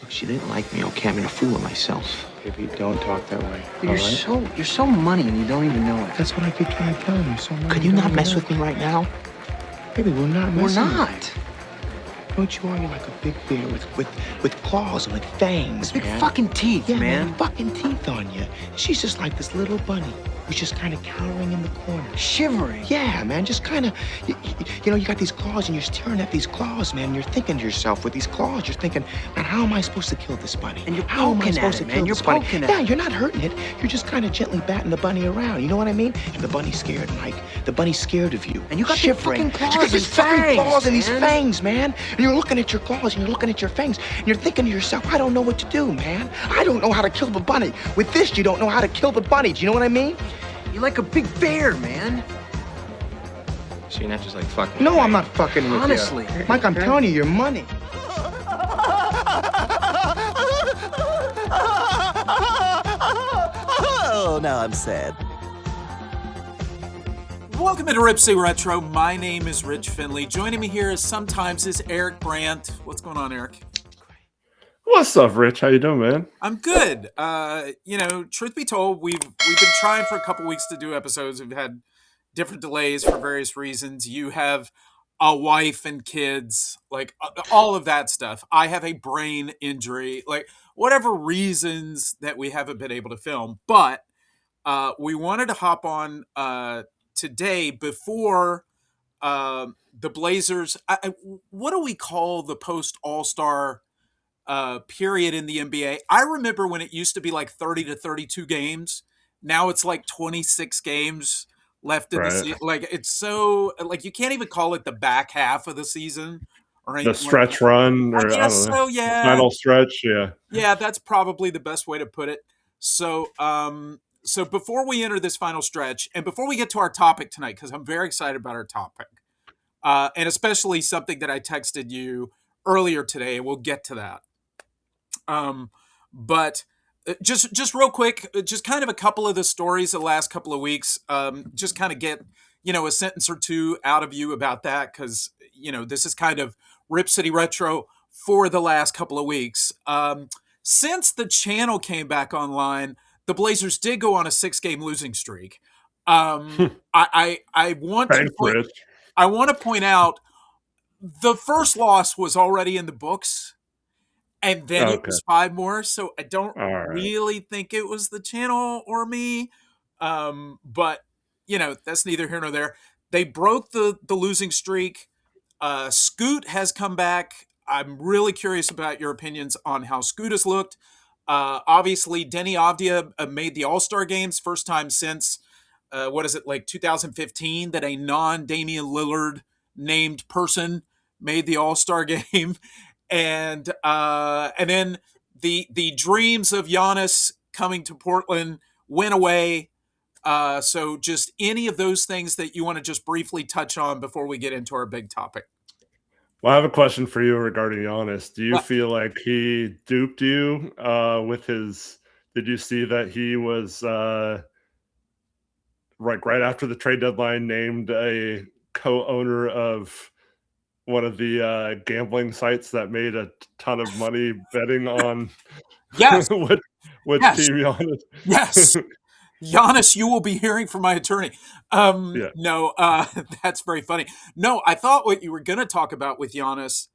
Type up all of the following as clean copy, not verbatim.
She didn't like me, okay? I made a fool of myself. Baby, don't talk that way. Dude, you're so money and you don't even know it. That's what I keep trying to tell you. So Could you not mess with me right now? Baby, we're not messing. We're not. Don't you are? You're like a big bear with claws and with fangs, Big man. fucking teeth, Yeah, man. fucking teeth on you. She's just like this little bunny who's just kind of cowering in the corner. Shivering. Yeah, man, just kind of, you got these claws and you're staring at these claws, man. And you're thinking to yourself with these claws, you're thinking, man, how am I supposed to kill this bunny? And you're how am I poking supposed at it, to man. kill You're this bunny? poking at Yeah, it. you're not hurting it. You're just kind of gently batting the bunny around. You know what I mean? And the bunny's scared, Mike. The bunny's scared of you. And you got shivering. these fucking claws You got these and fucking fangs, claws and these man. fangs, man. And you're looking at your claws and you're looking at your fangs. And you're thinking to yourself, I don't know what to do, man. I don't know how to kill the bunny. With this, you don't know how to kill the bunny. Do you know what I mean? You're like a big bear, man. So you're not just like fucking. No, I'm not fucking with Honestly. you. Mike, I'm telling you, your money. Oh, now I'm sad. Welcome to Rip City Retro. My name is Rich Finley. Joining me here as sometimes is Eric Brandt. What's going on, Eric? What's up, Rich? How you doing, man? I'm good. Truth be told, we've been trying for a couple weeks to do episodes. We've had different delays for various reasons. You have a wife and kids, like all of that stuff. I have a brain injury, like whatever reasons that we haven't been able to film. But we wanted to hop on today before the Blazers. What do we call the post All-Star period in the NBA? I remember when it used to be like 30 to 32 games. Now it's like 26 games left in the Right. season. Like it's so like you can't even call it the back half of the season or anything. The stretch run, or I I guess don't know. so, yeah. Final stretch, yeah. Yeah, that's probably the best way to put it. So, so before we enter this final stretch, and before we get to our topic tonight, because I'm very excited about our topic, and especially something that I texted you earlier today, and we'll get to that. But just real quick, just kind of a couple of the stories of the last couple of weeks. Just kind of get a sentence or two out of you about that, because this is kind of Rip City Retro for the last couple of weeks. Since the channel came back online, the Blazers did go on a 6-game losing streak. I want Thanks, to point, Rich. I want to point out the first loss was already in the books. And then it was 5 more, so I don't really think it was the channel or me. But, that's neither here nor there. They broke the losing streak. Scoot has come back. I'm really curious about your opinions on how Scoot has looked. Obviously, Denny Avdia made the All-Star games, first time since, 2015, that a non-Damian Lillard named person made the All-Star game. And then the dreams of Giannis coming to Portland went away. So just any of those things that you want to just briefly touch on before we get into our big topic. Well, I have a question for you regarding Giannis. Do you feel like he duped you with his? Did you see that he was right after the trade deadline named a co-owner of one of the gambling sites that made a ton of money betting on Yes. which Yes. team Giannis? Yes. Giannis, you will be hearing from my attorney. Yeah. No, that's very funny. No, I thought what you were going to talk about with Giannis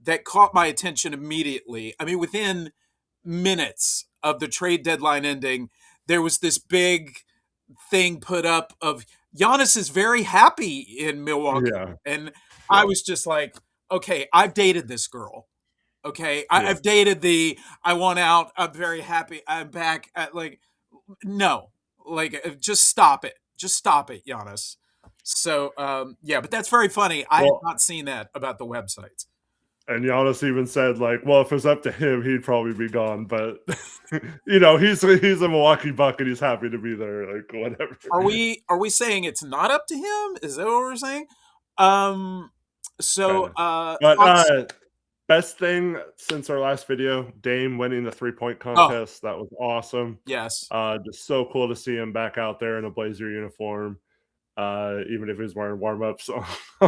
that caught my attention immediately. I mean, within minutes of the trade deadline ending, there was this big thing put up of Giannis is very happy in Milwaukee. Yeah. And I was just like, okay, I've dated this girl. Okay. I've dated I want out. I'm very happy. I'm back at no, just stop it. Just stop it, Giannis. So, but that's very funny. I have not seen that about the websites. And Giannis even said, well, if it was up to him, he'd probably be gone. But, he's a Milwaukee Buck and he's happy to be there. Whatever. Are we saying it's not up to him? Is that what we're saying? Best thing since our last video, Dame winning the 3-point contest. That was awesome. Yes. Just so cool to see him back out there in a Blazer uniform, even if he was wearing warm-ups on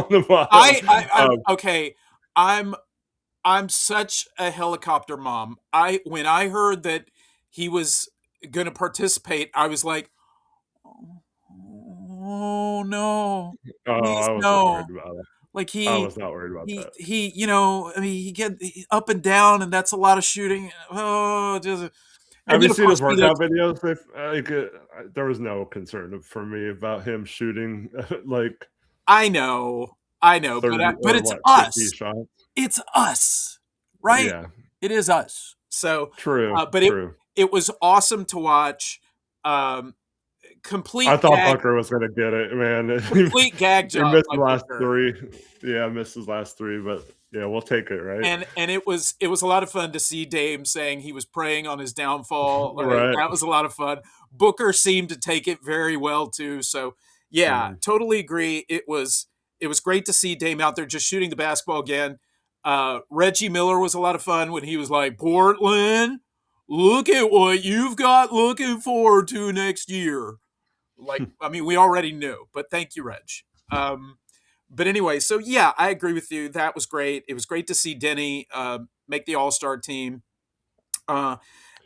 the bottom. Okay. I'm I'm such a helicopter mom. When I heard that he was going to participate, I was like, oh no, Oh, please I wasn't worried no. about it. Like I was not worried about that. you know, I mean, up and down, and that's a lot of shooting. Oh, just, and Have you then of seen course his he looks. workout videos? If there was no concern for me about him shooting like I know, 30 but or it's what, 50 us. shots. It's us, right? Yeah, It is us. So, true, but true. it was awesome to watch. Um, I complete thought gag, Booker was gonna get it, man. complete gag He job missed by the last Booker. 3. Yeah, missed his last 3, but yeah, we'll take it, right? And it was a lot of fun to see Dame saying he was praying on his downfall. Right? Right. That was a lot of fun. Booker seemed to take it very well too. So yeah, Mhm. totally agree. It was great to see Dame out there just shooting the basketball again. Reggie Miller was a lot of fun when he was like, Portland, look at what you've got looking forward to next year. Like, I mean, we already knew, but thank you, Reg. But anyway, so yeah, I agree with you. That was great. It was great to see Denny make the All Star team. Uh,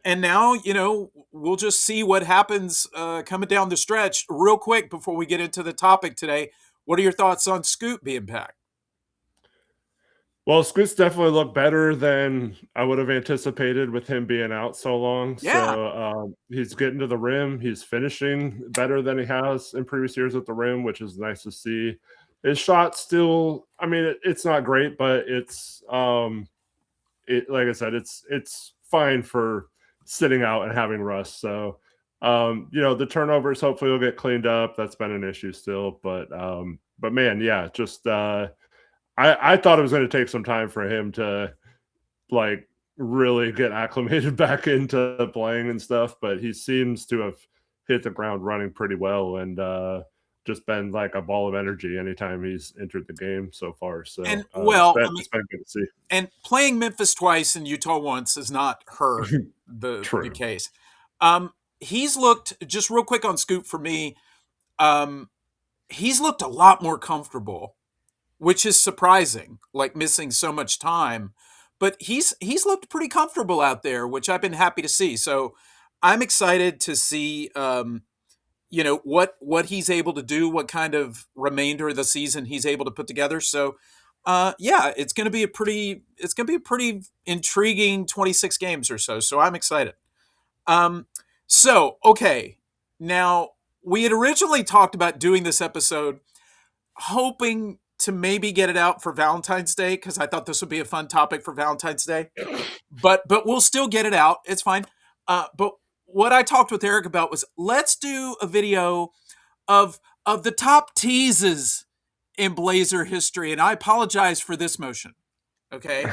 and now, you know, we'll just see what happens coming down the stretch. Real quick before we get into the topic today, what are your thoughts on Scoot being back? Well, Squid's definitely looked better than I would have anticipated with him being out so long. Yeah. So he's getting to the rim. He's finishing better than he has in previous years at the rim, which is nice to see. His shot still, I mean, it's not great, but it like I said, it's fine for sitting out and having rust. So the turnovers hopefully will get cleaned up. That's been an issue still, but man, yeah, just I thought it was going to take some time for him to like really get acclimated back into playing and stuff, but he seems to have hit the ground running pretty well and just been like a ball of energy anytime he's entered the game so far. So And well, I mean, it's been good to see. and playing Memphis twice and Utah once has not hurt the True. case. He's looked just real quick on Scoot for me. He's looked a lot more comfortable, which is surprising, like missing so much time. But he's looked pretty comfortable out there, which I've been happy to see. So I'm excited to see what he's able to do, what kind of remainder of the season he's able to put together. So yeah, it's gonna be a pretty intriguing 26 games or so. So I'm excited. Um, so okay, now we had originally talked about doing this episode hoping to maybe get it out for Valentine's Day because I thought this would be a fun topic for Valentine's Day. But we'll still get it out. It's fine. But what I talked with Eric about was let's do a video of the top teases in Blazer history, and I apologize for this motion. Okay,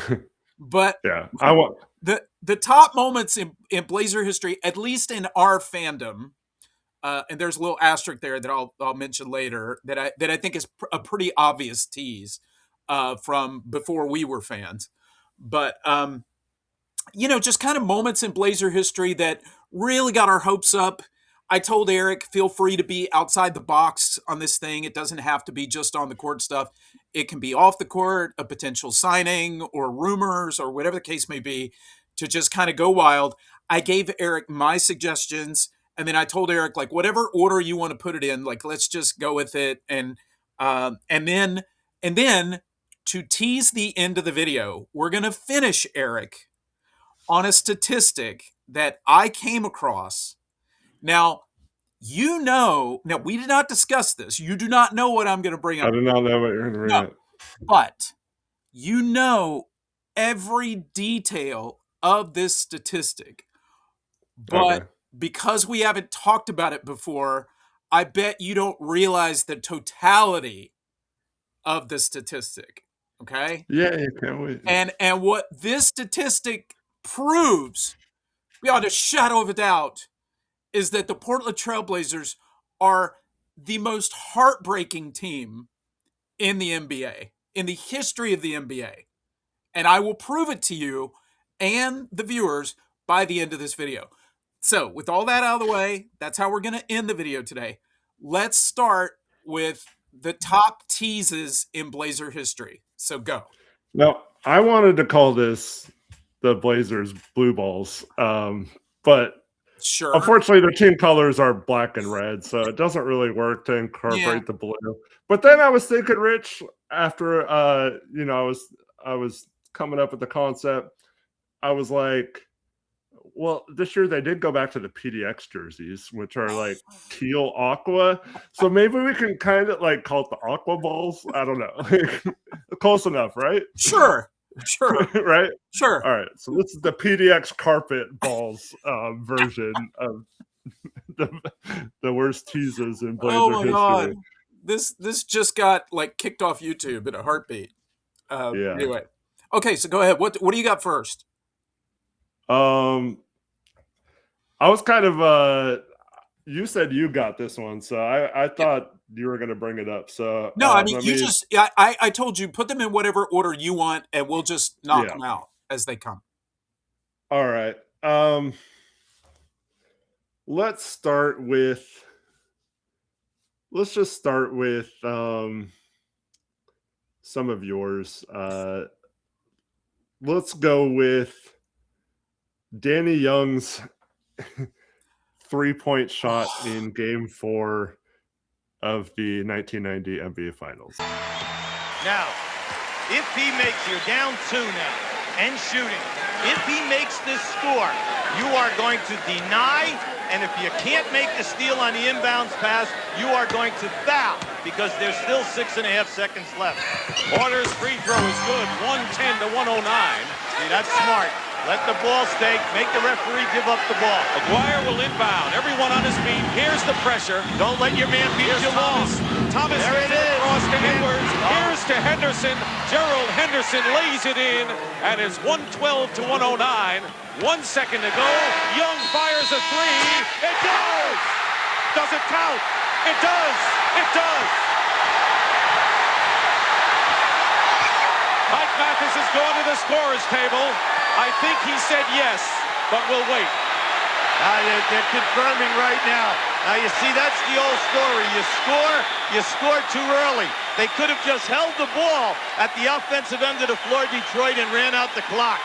but Yeah, I want. the top moments in Blazer history, at least in our fandom, and there's a little asterisk there that I'll mention later that I think is a pretty obvious tease from before we were fans, but just kind of moments in Blazer history that really got our hopes up. I told Eric, feel free to be outside the box on this thing. It doesn't have to be just on the court stuff. It can be off the court, a potential signing or rumors or whatever the case may be, to just kind of go wild. I gave Eric my suggestions, and then I told Eric, like, whatever order you want to put it in, like, let's just go with it. And then to tease the end of the video, we're gonna finish, Eric, on a statistic that I came across. Now, now we did not discuss this. You do not know what I'm going to bring I up. do not know what you're going to bring No, up. but you know every detail of this statistic. But Okay. because we haven't talked about it before, I bet you don't realize the totality of the statistic. Okay? Yeah, you can't wait. And what this statistic proves beyond a shadow of a doubt is that the Portland Trailblazers are the most heartbreaking team in the NBA, in the history of the NBA. And I will prove it to you and the viewers by the end of this video. So, with all that out of the way, that's how we're going to end the video today. Let's start with the top teases in Blazer history. So, go. Now, I wanted to call this the Blazers blue balls, but Sure. unfortunately, their team colors are black and red, so it doesn't really work to Yeah. incorporate the blue. But then I was thinking, Rich, after I was coming up with the concept, I was like, well, this year they did go back to the PDX jerseys, which are like teal aqua. So maybe we can kind of like call it the aqua balls. I don't know. Close enough, right? Sure. Right? Sure. All right. So this is the PDX carpet balls version of the worst teases in Blazer Oh my history. god. This just got like kicked off YouTube in a heartbeat. Yeah. Anyway. Okay, so go ahead. What do you got first? I was kind of you said you got this one, so I thought you were gonna bring it up. So No, I mean let you me just I told you put them in whatever order you want and we'll just knock them out as they come. all right. Let's just start with some of yours. Let's go with Danny Young's 3-point shot in Game 4 of the 1990 NBA Finals. Now, if he makes, you're down 2 now and shooting. If he makes this score, you are going to deny, and if you can't make the steal on the inbounds pass, you are going to foul because there's still 6.5 seconds left. Porter's free throw is good, 110 to 109. See, that's smart. Let the ball stay. Make the referee give up the ball. Aguirre will inbound. Everyone on his feet. Here's the pressure. Don't let your man beat you long. Thomas There it is. across to Edwards. Here's to Henderson. Gerald Henderson lays it in, and it's 112 to 109. 1 second to go. Young fires a 3. It does! Does it count? It does! It does! Mike Mathis has gone to the scorer's table. I think he said yes, but we'll wait. They're confirming right now. Now, you see, that's the old story. You score too early. They could have just held the ball at the offensive end of the floor, Detroit, and ran out the clock.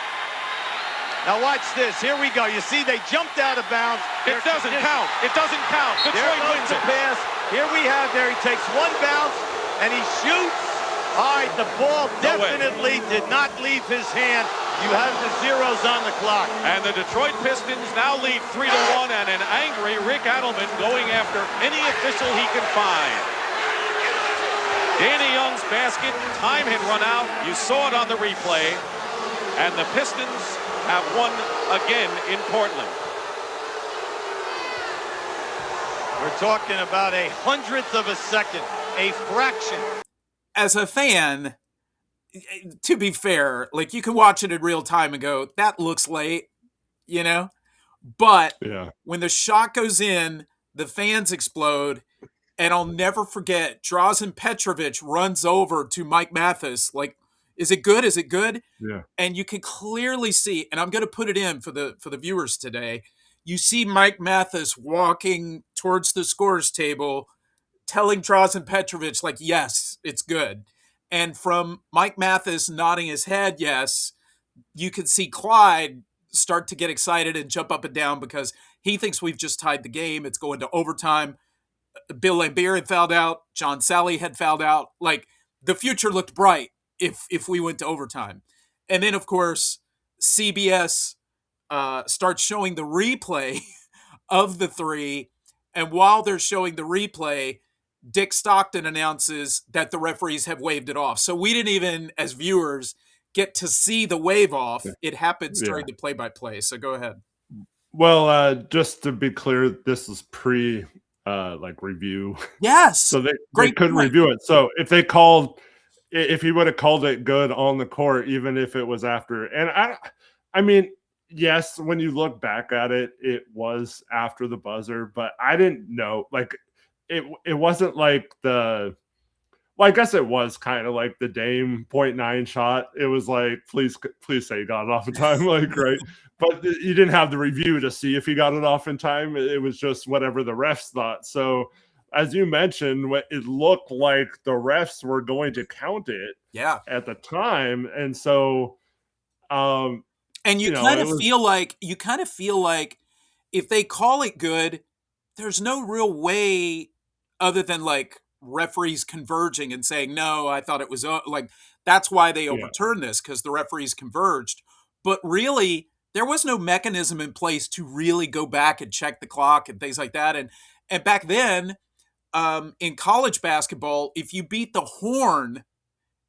Now, watch this. Here we go. You see, they jumped out of bounds. It doesn't count. It doesn't count. Detroit wins it. Pass. Here we have there. He takes 1 bounce, and he shoots. All right, the ball definitely did not leave his hand. You have the zeros on the clock. And the Detroit Pistons now lead 3-1, and an angry Rick Adelman going after any official he can find. Danny Young's basket, time had run out. You saw it on the replay. And the Pistons have won again in Portland. We're talking about 100th of a second, a fraction. As a fan, to be fair, like you can watch it in real time and go, that looks late, you know? But when the shot goes in, the fans explode. And I'll never forget, Drazen Petrovic runs over to Mike Mathis, like, is it good? Is it good? Yeah. And you can clearly see, and I'm going to put it in for the viewers today. You see Mike Mathis walking towards the scorer's table, telling Drazen Petrovic, like, yes, it's good. And from Mike Mathis nodding his head, yes, you can see Clyde start to get excited and jump up and down because he thinks we've just tied the game. It's going to overtime. Bill Laimbeer had fouled out. John Sally had fouled out. Like, the future looked bright if we went to overtime. And then, of course, CBS starts showing the replay of the 3. And while they're showing the replay, Dick Stockton announces that the referees have waved it off. So we didn't even, as viewers, get to see the wave off. It happens during the play-by-play. So go ahead. Well, just to be clear, this is pre review. Yes. So they couldn't review it. So if he would have called it good on the court, even if it was after, and I mean, yes, when you look back at it, it was after the buzzer, but I didn't know, like, it wasn't like I guess it was kind of like the Dame 0.9 shot. It was like, please say he got it off in time, like, right? But you didn't have the review to see if he got it off in time. It was just whatever the refs thought. So as you mentioned, it looked like the refs were going to count it Yeah. at the time, and so And you know, it was you kind of feel like if they call it good, there's no real way other than like referees converging and saying, no, I thought it was like that's why they yeah, overturned this because the referees converged. But really, there was no mechanism in place to really go back and check the clock and things like that. And back then, in college basketball, if you beat the horn,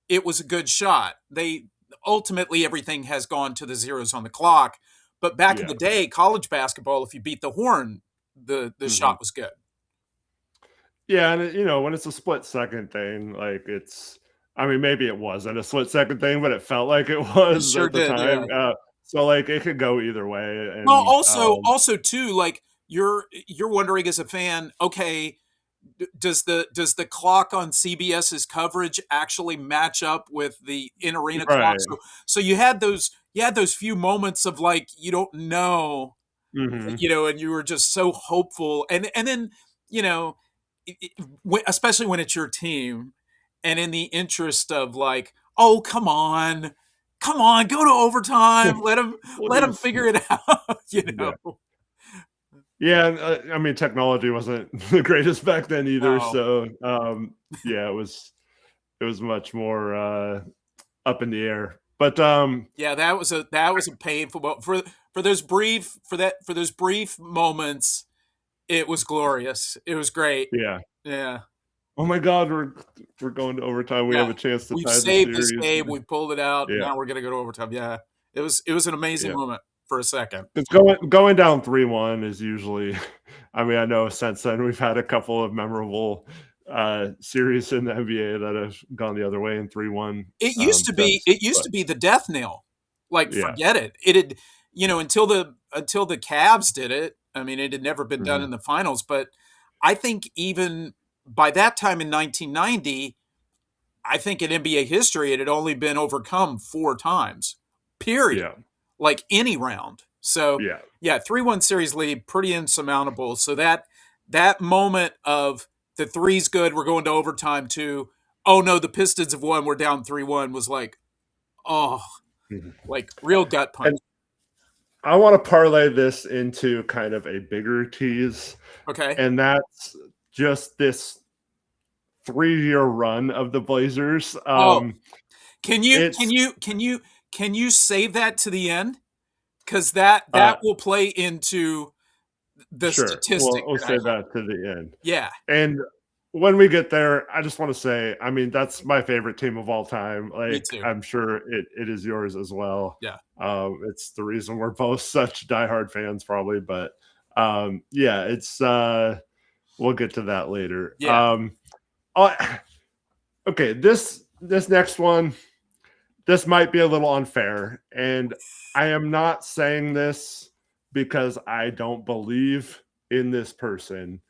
it was a good shot. They ultimately everything has gone to the zeros on the clock. But back in yeah. the day, college basketball, if you beat the horn, the Mhm. shot was good. Yeah, and you know, when it's a split second thing, like I mean, maybe it wasn't a split second thing, but it felt like it It was sure at the did, yeah. time. So like it could go either way. Well, And also too, like you're wondering as a fan, okay, does the clock on CBS's coverage actually match up with the in arena clock? right. So you had those few moments of like you don't know, Hmm. and you were just so hopeful, and then you know, especially when it's your team, and in the interest of like, oh come on, go to overtime, let them Please. figure it out, Yeah. Yeah, and, I mean, technology wasn't the greatest back then either, No. so, yeah, it was much more, up in the air, but, Yeah, that was a painful for those brief moments. It was glorious. It was great. yeah. Yeah, Oh my god, we're going to overtime, we yeah. have a chance to We've tie the saved this series. game. We pulled it out. Yeah, Now we're gonna go to overtime. Yeah, it was an amazing yeah. moment for a second. It's going down 3-1 is usually I mean, I know since then we've had a couple of memorable, series in the NBA that have gone the other way in 3-1, sets, It used but to be the death knell. Like yeah. forget it. It had until the Cavs did it. I mean, it had never been done Mhm. in the finals, but I think even by that time in 1990, I think in NBA history, it had only been overcome 4 times, period, Yeah, like any round. So, yeah. yeah, 3-1 series lead, pretty insurmountable. So that moment of the three's good, we're going to overtime to, oh no, the Pistons have won, we're down 3-1 was like, oh, Mhm. like real gut punch. And I wanna parlay this into kind of a bigger tease, Okay. and that's just this 3-year run of the Blazers. Oh, It's can you save that to the end? Because uh, that will play into the sure, statistic we'll that I save have. that to the end. Yeah, And when we get there, I just wanna say, I mean, that's my favorite team of all time, me like, too. I'm sure it is yours as well. Yeah. It's the reason we're both such diehard fans probably, but, yeah, we'll get to that later. Yeah. Uh, okay, this next one, this might be a little unfair, and I am not saying this because I don't believe in this person.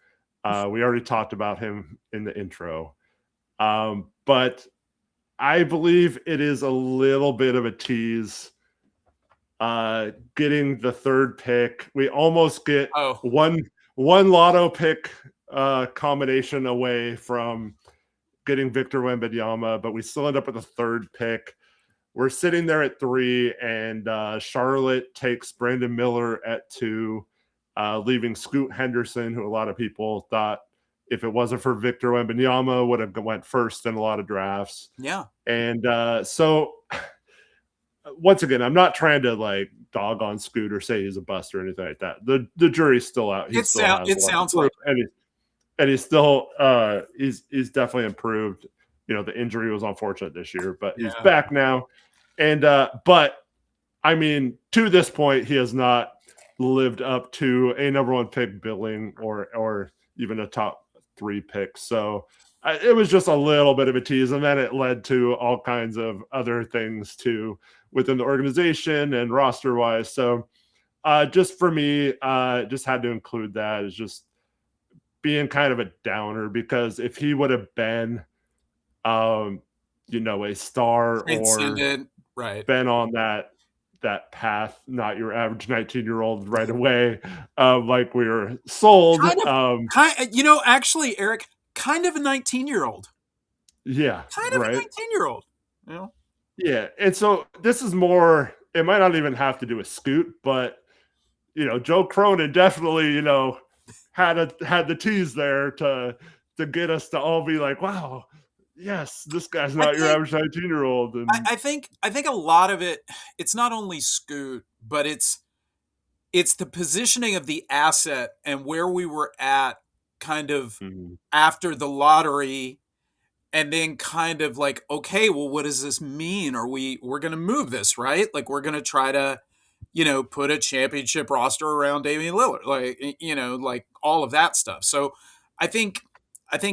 We already talked about him in the intro. But I believe it is a little bit of a tease. Getting the third pick, we almost get Oh, one lotto pick combination away from getting Victor Wembanyama, but we still end up with a third pick. We're sitting there at 3, and Charlotte takes Brandon Miller at 2, leaving Scoot Henderson, who a lot of people thought, if it wasn't for Victor Wembanyama, would have went first in a lot of drafts. yeah. And so, once again, I'm not trying to like dog on Scoot or say he's a bust or anything like that. The jury's still out. He still has a It lot to sounds prove, like and he's still he's definitely improved. You know, the injury was unfortunate this year, but he's yeah. back now. And but I mean, to this point, he has not lived up to a number one pick billing or even a top 3 pick. So it was just a little bit of a tease, and then it led to all kinds of other things too within the organization and roster wise. So just for me, just had to include that as just being kind of a downer, because if he would have been a star or Transcendent, right. been on that that path, not your average 19-year-old right away, like we were sold. Actually, Eric, kind of a 19-year-old. Yeah, Kind of a right. 19-year-old. You know? Yeah, and so this is more. It might not even have to do with Scoot, but Joe Cronin definitely had the tease there to get us to all be like, wow, yes, this guy's I not your think average 19-year-old, and I think a lot of it, it's not only Scoot, but it's the positioning of the asset and where we were at kind of Mhm. after the lottery, and then kind of like, okay, well, what does this mean? We're going to move this, right? Like we're going to try to, put a championship roster around Damian Lillard, like, like all of that stuff. So I think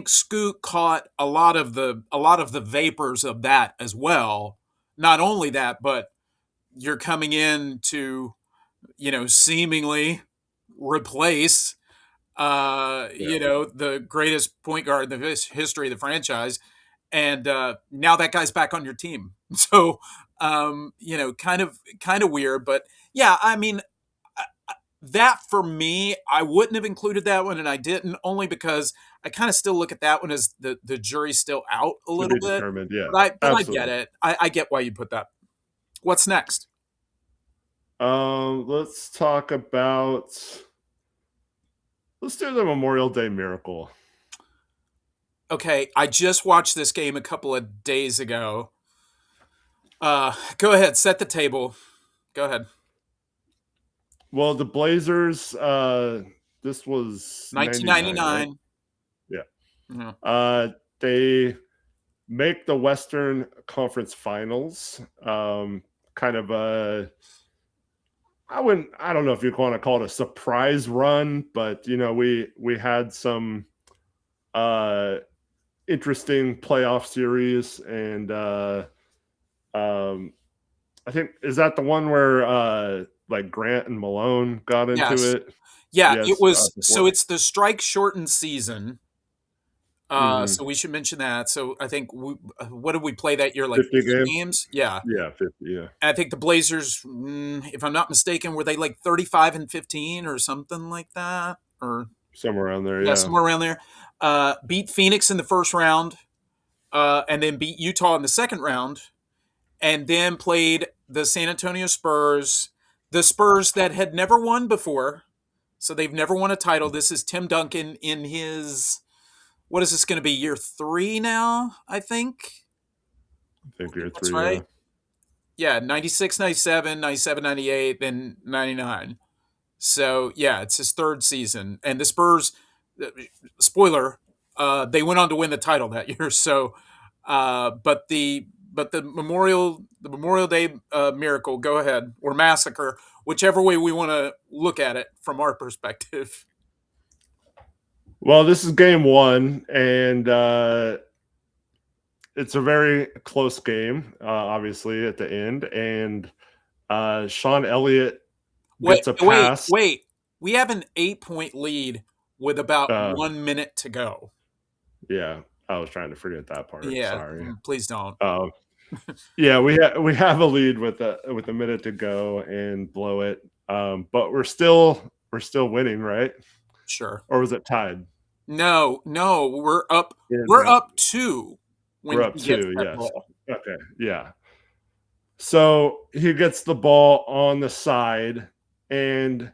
Scoot caught a lot of the vapors of that as well. Not only that, but you're coming in to, seemingly replace yeah. the greatest point guard in the history of the franchise, and now that guy's back on your team. So, kind of weird, but yeah, I mean, that for me, I wouldn't have included that one, and I didn't, only because I kind of still look at that one as the jury's still out a To little be bit. determined. Yeah, But I get absolutely. it. I get why you put that. What's next? Let's talk about. Let's do the Memorial Day Miracle. Okay, I just watched this game a couple of days ago. Go ahead, set the table. Go ahead. Well, the Blazers. This was 99, right? 1999. Yeah. Yeah. They make the Western Conference Finals. Kind of a. I don't know if you want to call it a surprise run, but we had some uh interesting playoff series, and I think, is that the one where like Grant and Malone got into Yes. it? Yeah, it Yes, was, so before. it's the strike shortened season. Mhm. So we should mention that. So I think what did we play that year? Like 50 50 games? games? Yeah. Yeah, 50, yeah. And I think the Blazers, if I'm not mistaken, were they like 35-15 or something like that? Or Somewhere around there, yeah, yeah. somewhere around there. Beat Phoenix in the first round, and then beat Utah in the second round, and then played the San Antonio Spurs, the Spurs that had never won before. So they've never won a title. This is Tim Duncan in his, what is this going to be, year 3 now, I think? I think you're That's 3, yeah. right. Yeah, 96, 97, 97, 98, then 99. So, yeah, it's his third season. And the Spurs, uh, spoiler, they went on to win the title that year. So, but the Memorial Day miracle, go ahead, or massacre, whichever way we want to look at it from our perspective. Well, this is game 1, and it's a very close game, obviously, at the end, and Sean Elliott Wait, gets a wait, pass. wait. We have an 8-point lead with about uh, 1 minute to go. yeah, I was trying to forget that part, Yeah, sorry. please don't. Um, yeah, we have a lead with a minute to go and blow it, but we're still winning, right? Sure. Or was it tied? No, no, we're up. Yeah, We're no, up 2 we're when up he gets 2, that yes. ball. Okay, yeah. So he gets the ball on the side, and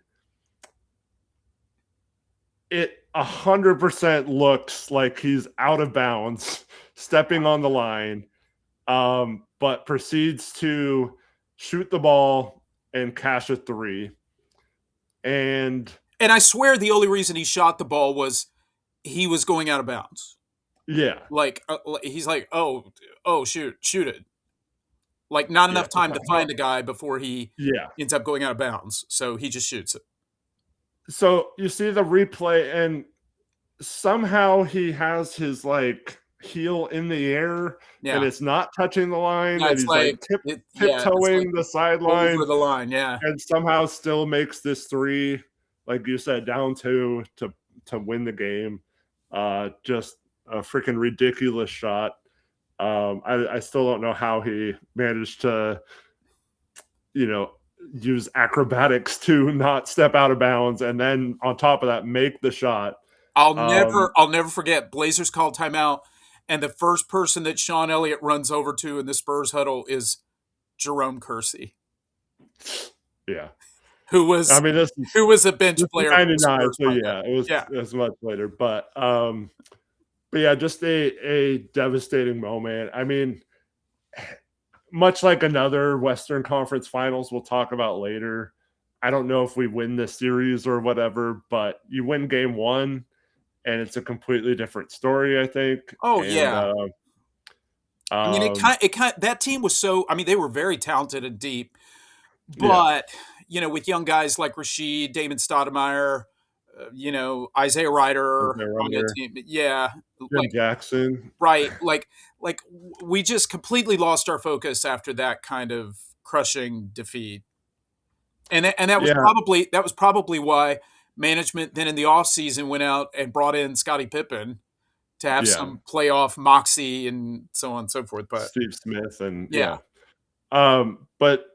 it 100% looks like he's out of bounds, stepping on the line, but proceeds to shoot the ball and cash a 3. And And I swear the only reason he shot the ball was he was going out of bounds. yeah, Like he's like, oh, shoot it. Like not yeah, enough time to find the guy before he yeah. ends up going out of bounds. So he just shoots it. So you see the replay, and somehow he has his like heel in the air, and Yeah. it's not touching the line, Yeah, and it's he's like like it's like tiptoeing the sideline, over the line. Yeah. and somehow still makes this 3, like you said, down 2 to win the game. Just a freaking ridiculous shot. I still don't know how he managed to, use acrobatics to not step out of bounds, and then on top of that, make the shot. I'll never forget. Blazers called timeout, and the first person that Sean Elliott runs over to in the Spurs huddle is Jerome Kersey, Yeah. who was I mean, this a bench is player for the 99, Spurs so by yeah, then. it was much later. But yeah, just a devastating moment. I mean, much like another Western Conference Finals we'll talk about later. I don't know if we win this series or whatever, but you win game one, and it's a completely different story, I think. Oh And, yeah. I mean, that team was so. I mean, they were very talented and deep, yeah, but with young guys like Rasheed, Damon Stoudemire, Isaiah Ryder Isaiah on that Ryder, team, yeah, Jim Jackson. right, like we just completely lost our focus after that kind of crushing defeat, and that was Yeah, probably why management then in the offseason went out and brought in Scottie Pippen to have yeah, some playoff moxie and so on and so forth. But Steve Smith, and yeah, but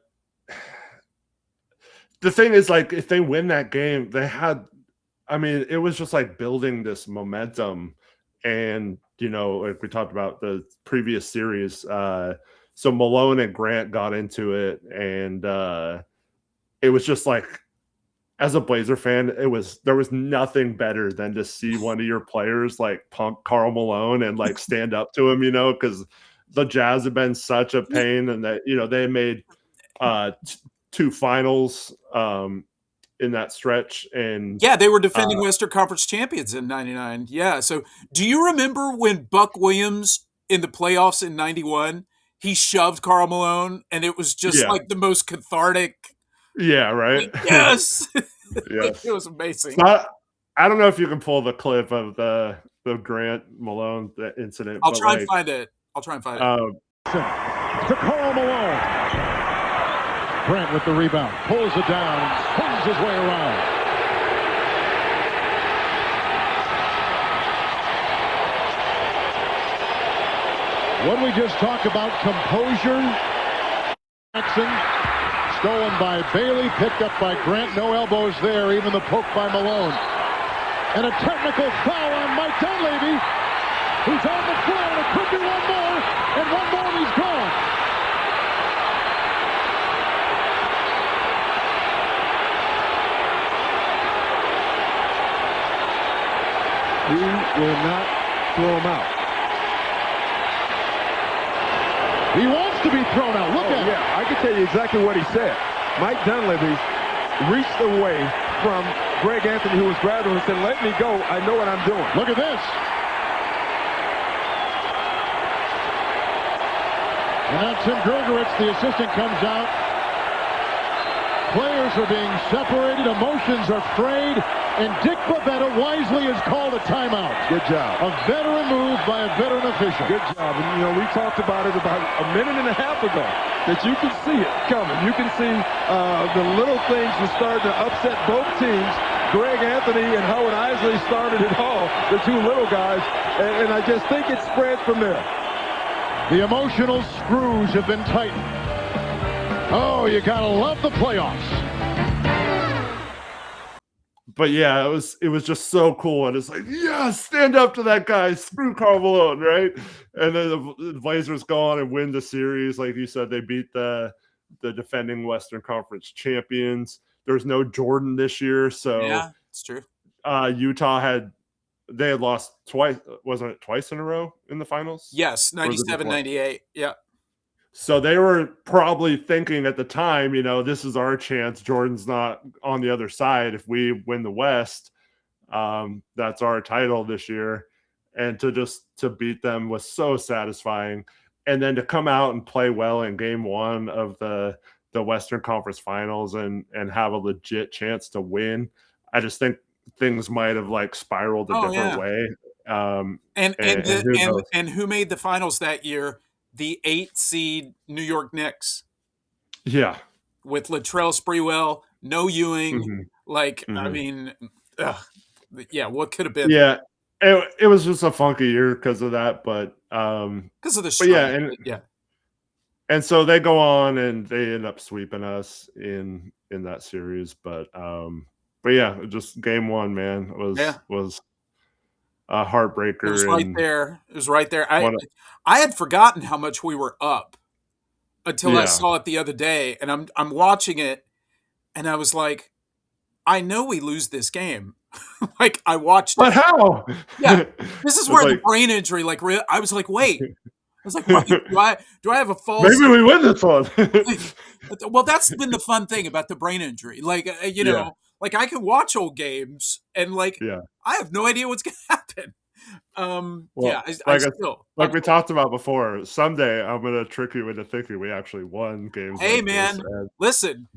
the thing is, like, if they win that game, they had, I mean, it was just like building this momentum. And, like we talked about the previous series, so Malone and Grant got into it, and it was just like, as a Blazer fan, there was nothing better than to see one of your players like punk Karl Malone and like stand up to him, because the Jazz have been such a pain, and that they made two finals in that stretch, and yeah, they were defending Western Conference champions in '99. Yeah, so do you remember when Buck Williams in the playoffs in '91 he shoved Karl Malone, and it was just yeah, like the most cathartic. yeah, right. Yes, Yes. it was amazing. I don't know if you can pull the clip of the Grant Malone incident. I'll try and find it. To Karl Malone. Grant with the rebound. Pulls it down and swings his way around. What we just talked about, composure. Jackson, stolen by Bailey, picked up by Grant. No elbows there, even the poke by Malone. And a technical foul on Mike Dunleavy. He's on the floor, and it could be one more. And one more, and he's gone. He will not throw him out. He wants to be thrown out. Look at him. Yeah, I can tell you exactly what he said. Mike Dunleavy reached away from Greg Anthony, who was grabbing him, and said, "Let me go. I know what I'm doing." Look at this. And now Tim Gergeritz, the assistant, comes out. Players are being separated. Emotions are frayed. And Dick Bavetta wisely has called a timeout. Good job. A veteran move by a veteran official. Good job. And, we talked about it about a minute and a half ago, that you can see it coming. You can see the little things were starting to upset both teams. Greg Anthony and Howard Isley started it all, the two little guys, and I just think it spreads from there. The emotional screws have been tightened. Oh, you gotta love the playoffs. But yeah, it was just so cool, and it's like, yeah, stand up to that guy, screw Karl Malone, right? And then the Blazers go on and win the series, like you said. They beat the defending Western Conference champions. There's no Jordan this year, so Yeah, it's true. Utah had lost twice. Wasn't it twice in a row in the finals? Yes, 97, 98. Yeah. So they were probably thinking at the time, this is our chance. Jordan's not on the other side. If we win the West, that's our title this year. And to beat them was so satisfying. And then to come out and play well in game one of the Western Conference Finals and have a legit chance to win. I just think things might have like spiraled a different way. And who made the finals that year? The 8 seed New York Knicks. Yeah. With Latrell Sprewell, no Ewing. Mm-hmm. I mean, yeah, what could have been? Yeah. It was just a funky year because of that, but because of the but yeah, and so they go on and they end up sweeping us in that series. But yeah, just game one, man, Yeah. was a It was heartbreaker right and there. It was right there. I one. I had forgotten how much we were up until I Yeah, saw it the other day, and I'm watching it, and I was like, I know we lose this game. Like I watched but it. how? Yeah, this is It's where the like brain injury. Like I was like, wait. I was like, what? Do I have a false? maybe we win this one. Like, well, that's been the fun thing about the brain injury. Like Yeah, like I can watch old games and like yeah. I have no idea what's gonna happen. Yeah, Well, I still. like we talked about before, someday I'm gonna trick you into thinking we actually won games Hey like this. man, And listen,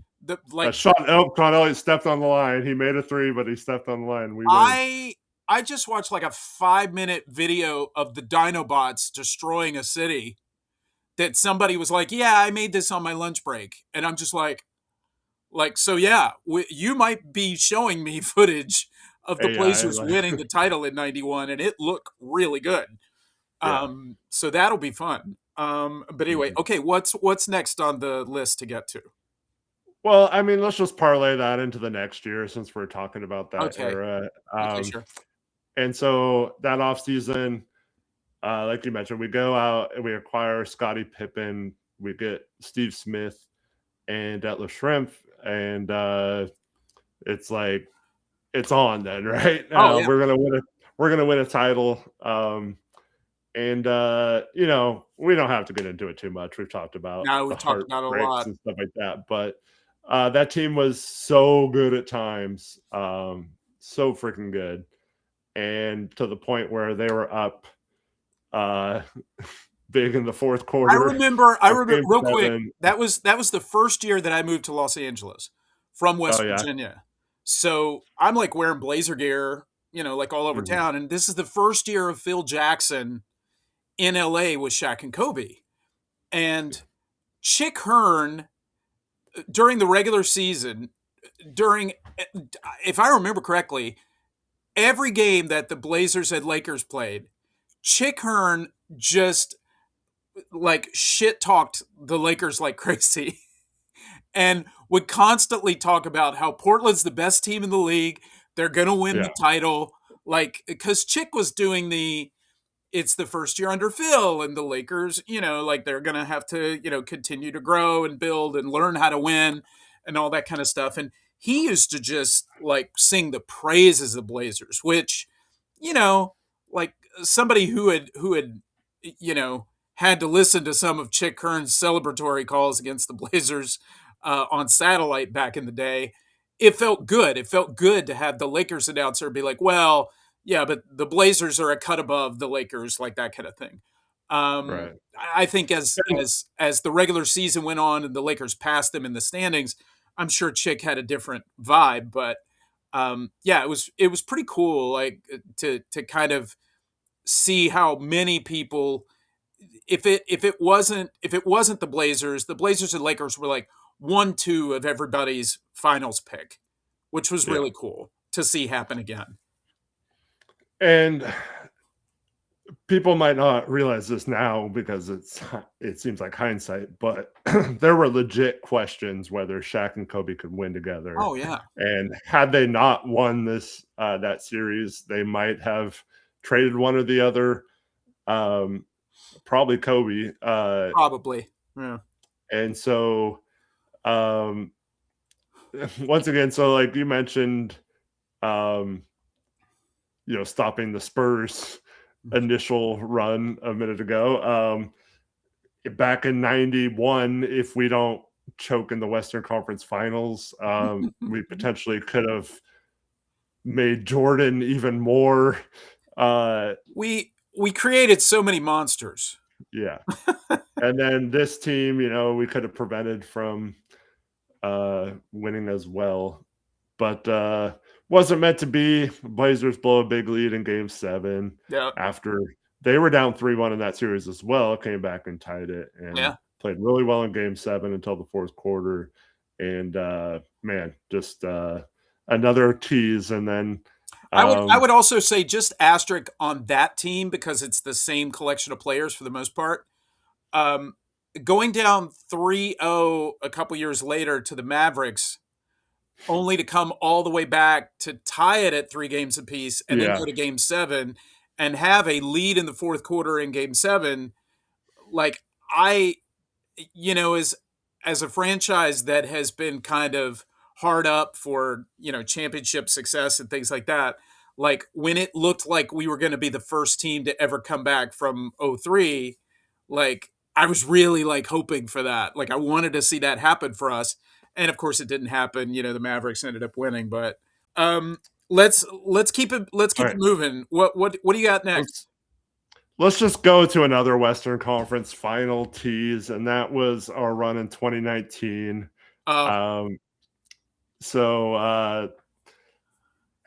Sean Elliott stepped on the line. He made a three, but he stepped on the line. We win. I just watched like a 5-minute video of the Dinobots destroying a city that somebody was like, "Yeah, I made this on my lunch break," and I'm just like so yeah, you might be showing me footage of the AI, Blazers like, winning the title in '91, and it looked really good. yeah. So that'll be fun. But anyway, Mhm. okay, what's next on the list to get to? Well, I mean, let's just parlay that into the next year since we're talking about that Okay, era. okay, sure. And so that offseason, like you mentioned, we go out and we acquire Scottie Pippen, we get Steve Smith and Detlef Schrempf, and it's like it's on then, right? Oh yeah. We're gonna win a title. And we don't have to get into it too much. We've talked about Now the we've talked about it a heartbreaks lot. and stuff like that, but that team was so good at times, so freaking good, and to the point where they were up uh, big in the fourth quarter I of remember Game real quick. 7. That was the first year that I moved to Los Angeles from Oh West yeah, Virginia. So I'm like wearing Blazer gear, like all over mhm, town. And this is the first year of Phil Jackson in LA with Shaq and Kobe. And Chick Hearn during the regular season, during if I remember correctly, every game that the Blazers and Lakers played, Chick Hearn just like shit talked the Lakers like crazy and would constantly talk about how Portland's the best team in the league. They're going to win yeah, the title. Like, because Chick was doing it's the first year under Phil, and the Lakers, like they're going to have to, continue to grow and build and learn how to win and all that kind of stuff. And he used to just like sing the praises of Blazers, which, you know, like somebody who had, had to listen to some of Chick Hearn's celebratory calls against the Blazers on satellite back in the day. It felt good. It felt good to have the Lakers announcer be like, well, yeah, but the Blazers are a cut above the Lakers, like that kind of thing. right. I think as the regular season went on and the Lakers passed them in the standings, I'm sure Chick had a different vibe, but yeah, it was pretty cool, like to kind of see how many people, if it wasn't the Blazers and Lakers were like 1-2 of everybody's finals pick, which was Yeah, really cool to see happen again. and people might not realize this now because it seems like hindsight, but there were legit questions whether Shaq and Kobe could win together. Oh yeah, And had they not won that series, they might have traded one or the other. Probably Kobe. probably. Yeah. And so um, once again, so like you mentioned, um, stopping the Spurs initial run a minute ago. Back in 91, if we don't choke in the Western Conference Finals, we potentially could have made Jordan even more. We created so many monsters. Yeah. And then this team, we could have prevented from winning as well. But wasn't meant to be. Blazers blow a big lead in Game 7 Yeah, after they were down 3-1 in that series as well, came back and tied it and yeah. played really well in Game 7 until the fourth quarter. And man, just another tease. And then I would also say just asterisk on that team because it's the same collection of players for the most part. Um, going down 3-0 a couple years later to the Mavericks, only to come all the way back to tie it at 3 games apiece and then Yeah. go to game 7 and have a lead in the fourth quarter in game 7. Like, I, as a franchise that has been kind of hard up for, championship success and things like that, like when it looked like we were going to be the first team to ever come back from '03, like I was really like hoping for that. Like I wanted to see that happen for us. And of course it didn't happen. The Mavericks ended up winning, but um let's keep it All it right. moving. What do you got next? Let's just go to another Western Conference final tease, and that was our run in 2019. Um,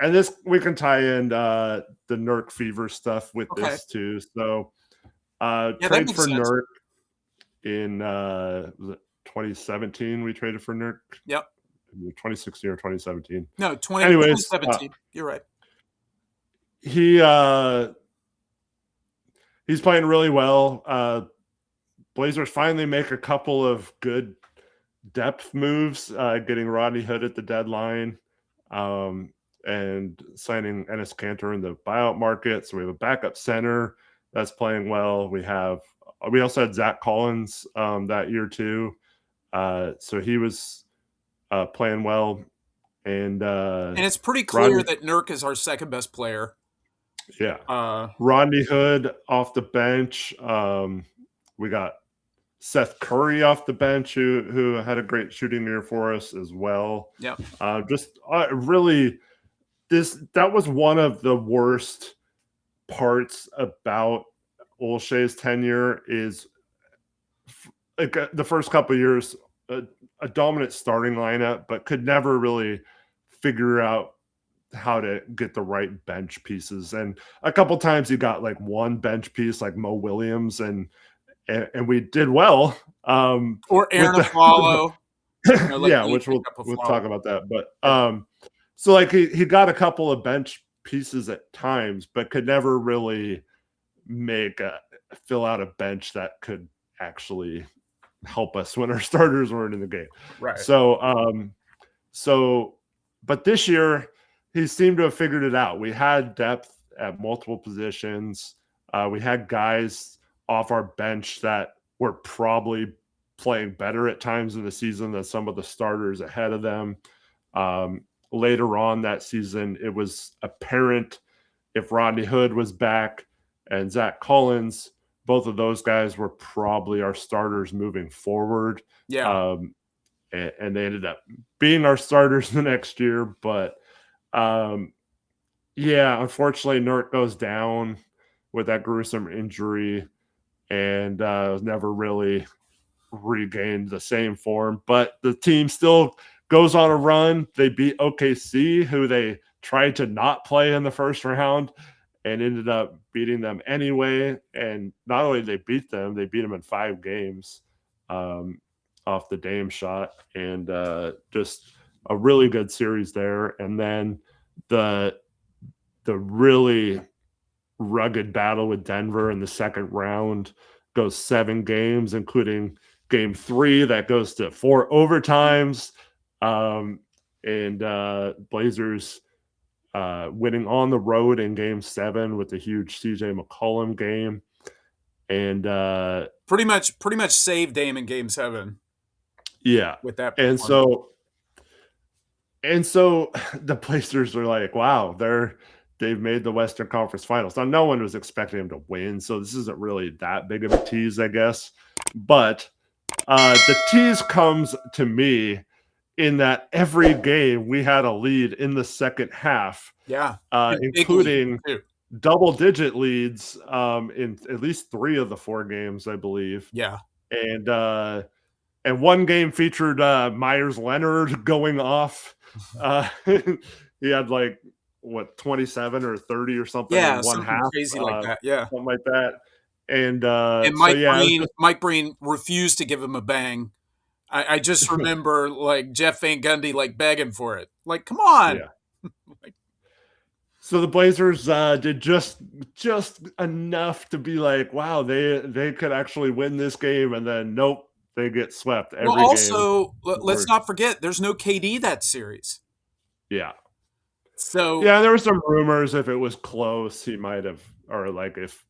and this we can tie in the Nurk fever stuff with Okay. this too. So That trades makes for sense. Nurk in was it 2017. We traded for Nurk. Yep. 2016 or 2017. No, Anyways, 2017. You're right. He's playing really well. Blazers finally make a couple of good depth moves, getting Rodney Hood at the deadline, and signing Enes Kanter in the buyout market. So we have a backup center that's playing well. We also had Zach Collins that year too. So he was playing well. And it's pretty clear that Nurk is our second best player. Yeah. Rodney Hood off the bench. We got Seth Curry off the bench, who had a great shooting year for us as well. Yeah. Really, that was one of the worst parts about Olshey's tenure is like the first couple of years, a dominant starting lineup, but could never really figure out how to get the right bench pieces. And a couple times he got like one bench piece like Mo Williams and we did well. Or Aaron Aflalo. Yeah, which we'll talk about that. But so like he got a couple of bench pieces at times, but could never really fill out a bench that could actually help us when our starters weren't in the game. Right. But this year he seemed to have figured it out. We had depth at multiple positions. We had guys off our bench that were probably playing better at times in the season than some of the starters ahead of them. Later on that season, it was apparent if Rodney Hood was back and Zach Collins, both of those guys were probably our starters moving forward. Yeah. And they ended up being our starters the next year. But unfortunately, Nurk goes down with that gruesome injury and never really regained the same form. But the team still goes on a run. They beat OKC, who they tried to not play in the first round, and ended up beating them anyway. And not only did they beat them in 5 games off the Dame shot, and just a really good series there. And then the really rugged battle with Denver in the second round goes 7 games, including game 3 that goes to 4 overtimes. And Blazers winning on the road in game 7 with a huge CJ McCollum game. And pretty much saved Dame in game 7. Yeah. With that. And so the Blazers are like, wow, they've made the Western Conference Finals. Now, no one was expecting them to win, so this isn't really that big of a tease, I guess. But the tease comes to me in that every game we had a lead in the second half. Yeah. Including double-digit leads in at least 3 of the 4 games, I believe. Yeah. And one game featured Myers Leonard going off. He had 27 or 30 or something in one half, crazy like that. Yeah, something like that. And Mike Breen refused to give him a bang. I just remember Jeff Van Gundy begging for it. Come on. Yeah. So the Blazers did just enough to be like, wow, they could actually win this game, and then nope, they get swept Well, every game. also, let's not forget there's no KD that series. Yeah. So Yeah, there were some rumors if it was close, he might have, or like if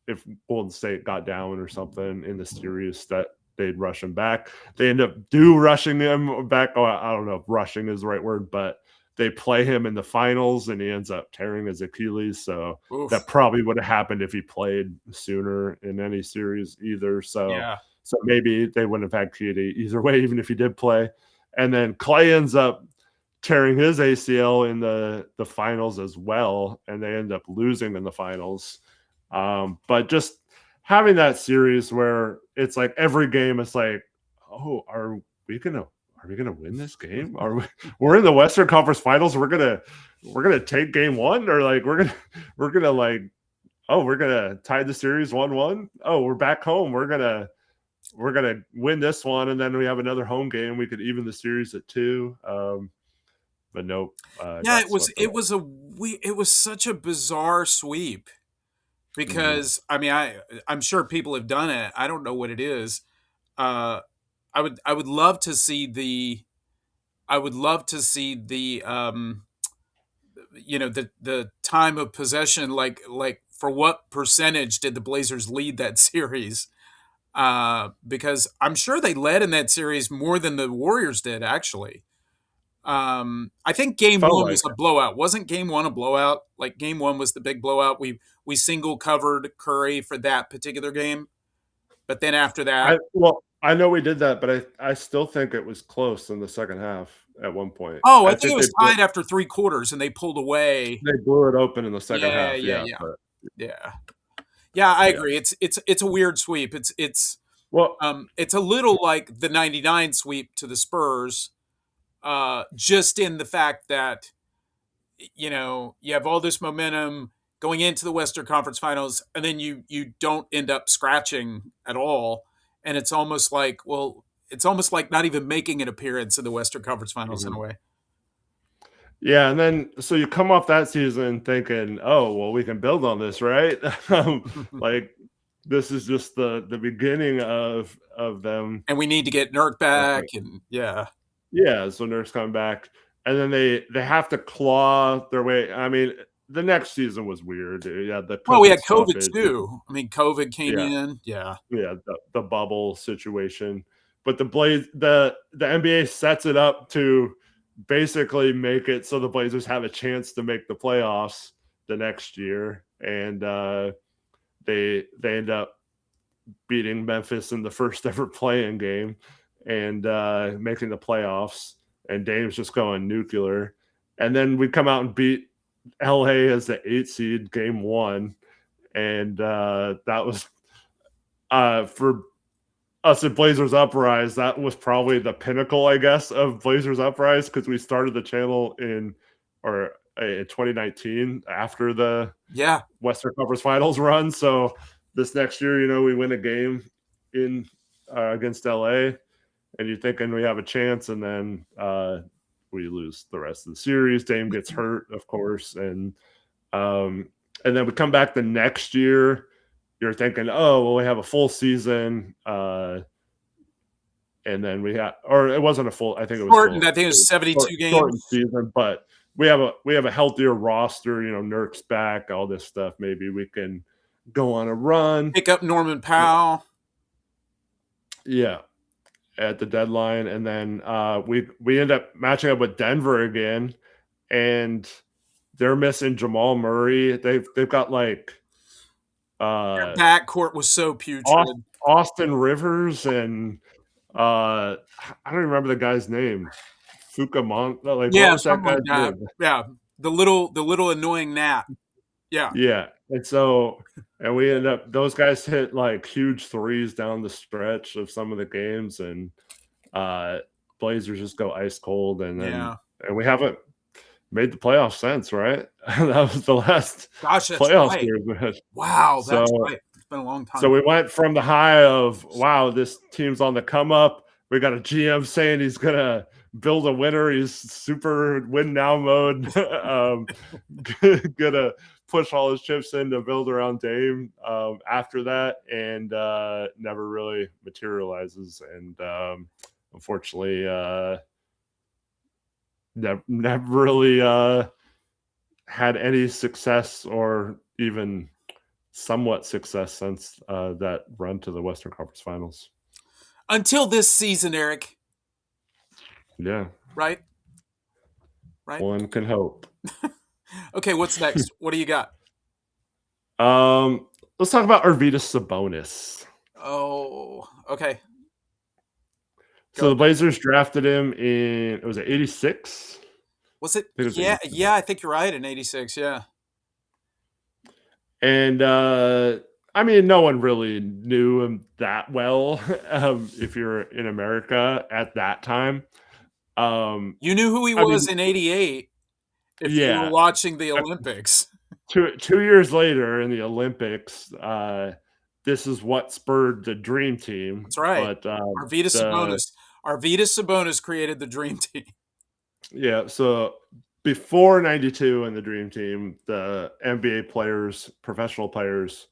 Golden State got down or something in the series, that they'd rush him back. They end up rushing him back. Oh, I don't know if rushing is the right word, but they play him in the finals and he ends up tearing his Achilles. So oof. that probably would have happened if he played sooner in any series either. So Yeah. so maybe they wouldn't have had KD either way, even if he did play. And then Clay ends up tearing his ACL in the finals as well, and they end up losing in the finals. But just having that series where it's like every game it's like, oh, are we gonna win this game? We're in the Western Conference Finals, we're gonna take game one, or like we're gonna like, oh, we're gonna tie the series 1-1. Oh, we're back home, we're gonna win this one, and then we have another home game, we could even the series at 2. But nope. Yeah, it was such a bizarre sweep because I mean I'm sure people have done it. I don't know what it is. I would love to see the the time of possession, like for what percentage did the Blazers lead that series? Because I'm sure they led in that series more than the Warriors did actually. I think game Felt one like was a blowout. Wasn't game one a blowout? Like game one was the big blowout. We single covered Curry for that particular game, but then after that, I know we did that, but I still think it was close in the second half at one point. oh, I I think it think was tied after 3 quarters, and they pulled away. they blew it open in the second Yeah, half. yeah, Yeah, yeah, but yeah, yeah. I yeah. agree. It's a weird sweep. Well, It's a little like the '99 sweep to the Spurs, just in the fact that you have all this momentum going into the Western Conference Finals, and then you don't end up scratching at all, and it's almost like not even making an appearance in the Western Conference Finals in a way. yeah, and then so you come off that season thinking, oh well, we can build on this, right? Like this is just the beginning of them. And we need to get Nurk back, and yeah. Yeah, so Nurse coming back, and then they have to claw their way. I mean, the next season was weird. Yeah, the Well, we COVID had COVID stoppage. too. I mean, COVID came Yeah, in. Yeah. yeah, the bubble situation. But the NBA sets it up to basically make it so the Blazers have a chance to make the playoffs the next year, and they end up beating Memphis in the first ever play-in game and making the playoffs. And Dame's just going nuclear. And then we come out and beat LA as the 8th seed game 1. And that was for us at Blazers Uprise, that was probably the pinnacle, I guess, of Blazers Uprise, because we started the channel in 2019 after the Western Conference Finals run. So this next year, we win a game in against LA, and you're thinking we have a chance, and then we lose the rest of the series. Dame gets hurt, of course, and then we come back the next year. You're thinking, oh, well, we have a full season, and then we had, or it wasn't a full. I think it was shortened. I think it was 72 games. Shortened season, but we have a healthier roster. Nurk's back, all this stuff. Maybe we can go on a run. Pick up Norman Powell. Yeah, at the deadline, and then we end up matching up with Denver again, and they're missing Jamal Murray. They've got like their backcourt was so putrid. Austin Rivers and I don't remember the guy's name. Fukamont. Like, yeah, what was that guy's like name? Yeah, the little annoying gnat. Yeah. Yeah. And we end up, those guys hit like huge threes down the stretch of some of the games, and Blazers just go ice cold, and then and we haven't made the playoffs since, right? That was the last playoff series we had. Wow, that's right. It's been a long time. So we went from the high of, wow, this team's on the come up. We got a GM saying he's gonna build a winner. He's super win now mode. Gonna push all his chips in to build around Dame after that, and never really materializes. And unfortunately, never really had any success or even somewhat success since that run to the Western Conference Finals. Until this season, Eric. Yeah. Right? One can hope. Okay, what's next? What do you got? Let's talk about Arvydas Sabonis. Oh, okay. So the Blazers drafted him in, was it 86? Was it? I think it was Yeah, 86. yeah, I think you're right, in 86, yeah. And I mean, no one really knew him that well if you're in America at that time. You knew who he was in 88 if you were watching the Olympics. 2 years later in the Olympics, this is what spurred the Dream Team. That's right. But Arvydas Sabonis. Arvydas Sabonis created the Dream Team. Yeah, so before 92 and the Dream Team, the NBA players, professional players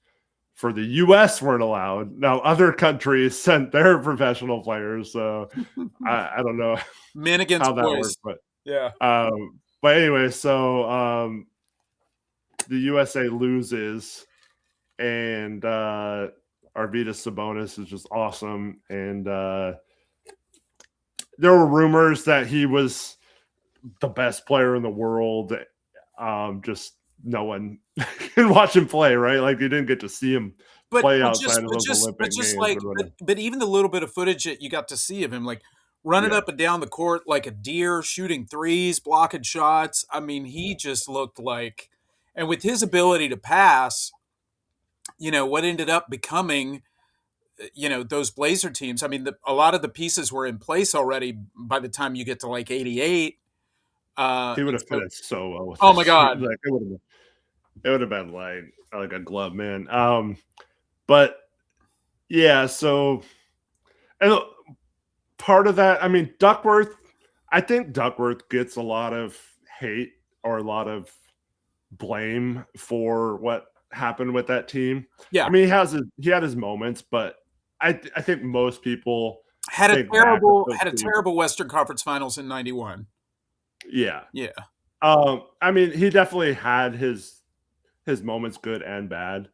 for the US weren't allowed. Now other countries sent their professional players, so I don't know Men against how that boys. worked, but yeah. But anyway, so the USA loses, and Arvydas Sabonis is just awesome, and there were rumors that he was the best player in the world. Just no one can watch him play, right? Like you didn't get to see him play outside of those Olympic games. But even the little bit of footage that you got to see of him, like running up and down the court like a deer, shooting threes, blocking shots. I mean, he just looked like, and with his ability to pass, what ended up becoming, those Blazer teams. I mean, a lot of the pieces were in place already by the time you get to like 88. He would have finished so well with my God. Like it would have been like a glove, man. But yeah, so and part of that, I mean, I think Duckworth gets a lot of hate or a lot of blame for what happened with that team. Yeah. I mean, he had his moments, but I think most people had a terrible Western Conference Finals in 91. Yeah. Yeah. I mean, he definitely had his moments, good and bad.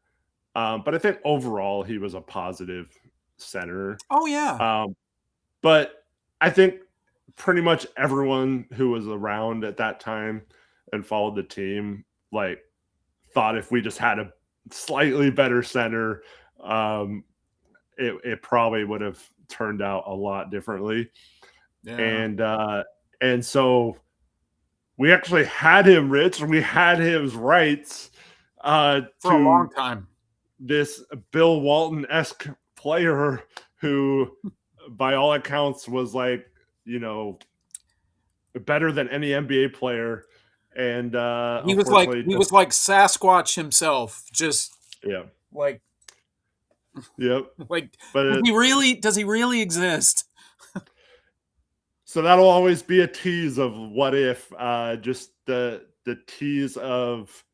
But I think overall he was a positive center. Oh yeah. But I think pretty much everyone who was around at that time and followed the team, like, thought if we just had a slightly better center, it probably would have turned out a lot differently. Yeah. And so we actually had him, Rich, and we had his rights for a long time. This Bill Walton-esque player who, by all accounts, was like, better than any NBA player. And he was like Sasquatch himself, just like like. But does he really exist? So that'll always be a tease of what if, just the tease of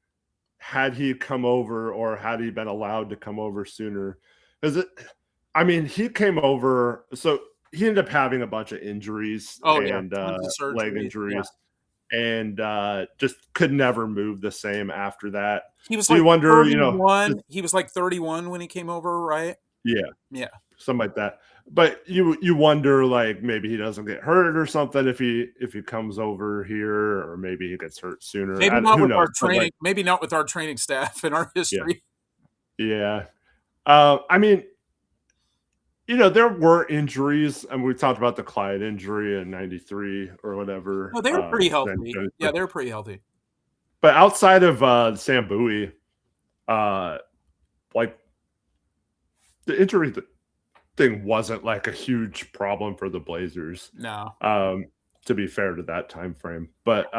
had he come over or had he been allowed to come over sooner. He came over, so he ended up having a bunch of injuries and leg injuries, and just could never move the same after that. He was so like you wonder, 31. He was like 31 when he came over, right? Yeah, something like that. But you wonder, like, maybe he doesn't get hurt or something if he comes over here, or maybe he gets hurt sooner. Maybe not with our training. Maybe not with our training staff and our history. Yeah. I mean, there were injuries, and we talked about the Clyde injury in '93 or whatever. No, they were pretty healthy. Yeah, they were pretty healthy. But outside of Sam Bowie, like, the injury thing wasn't like a huge problem for the Blazers. No. To be fair to that time frame. But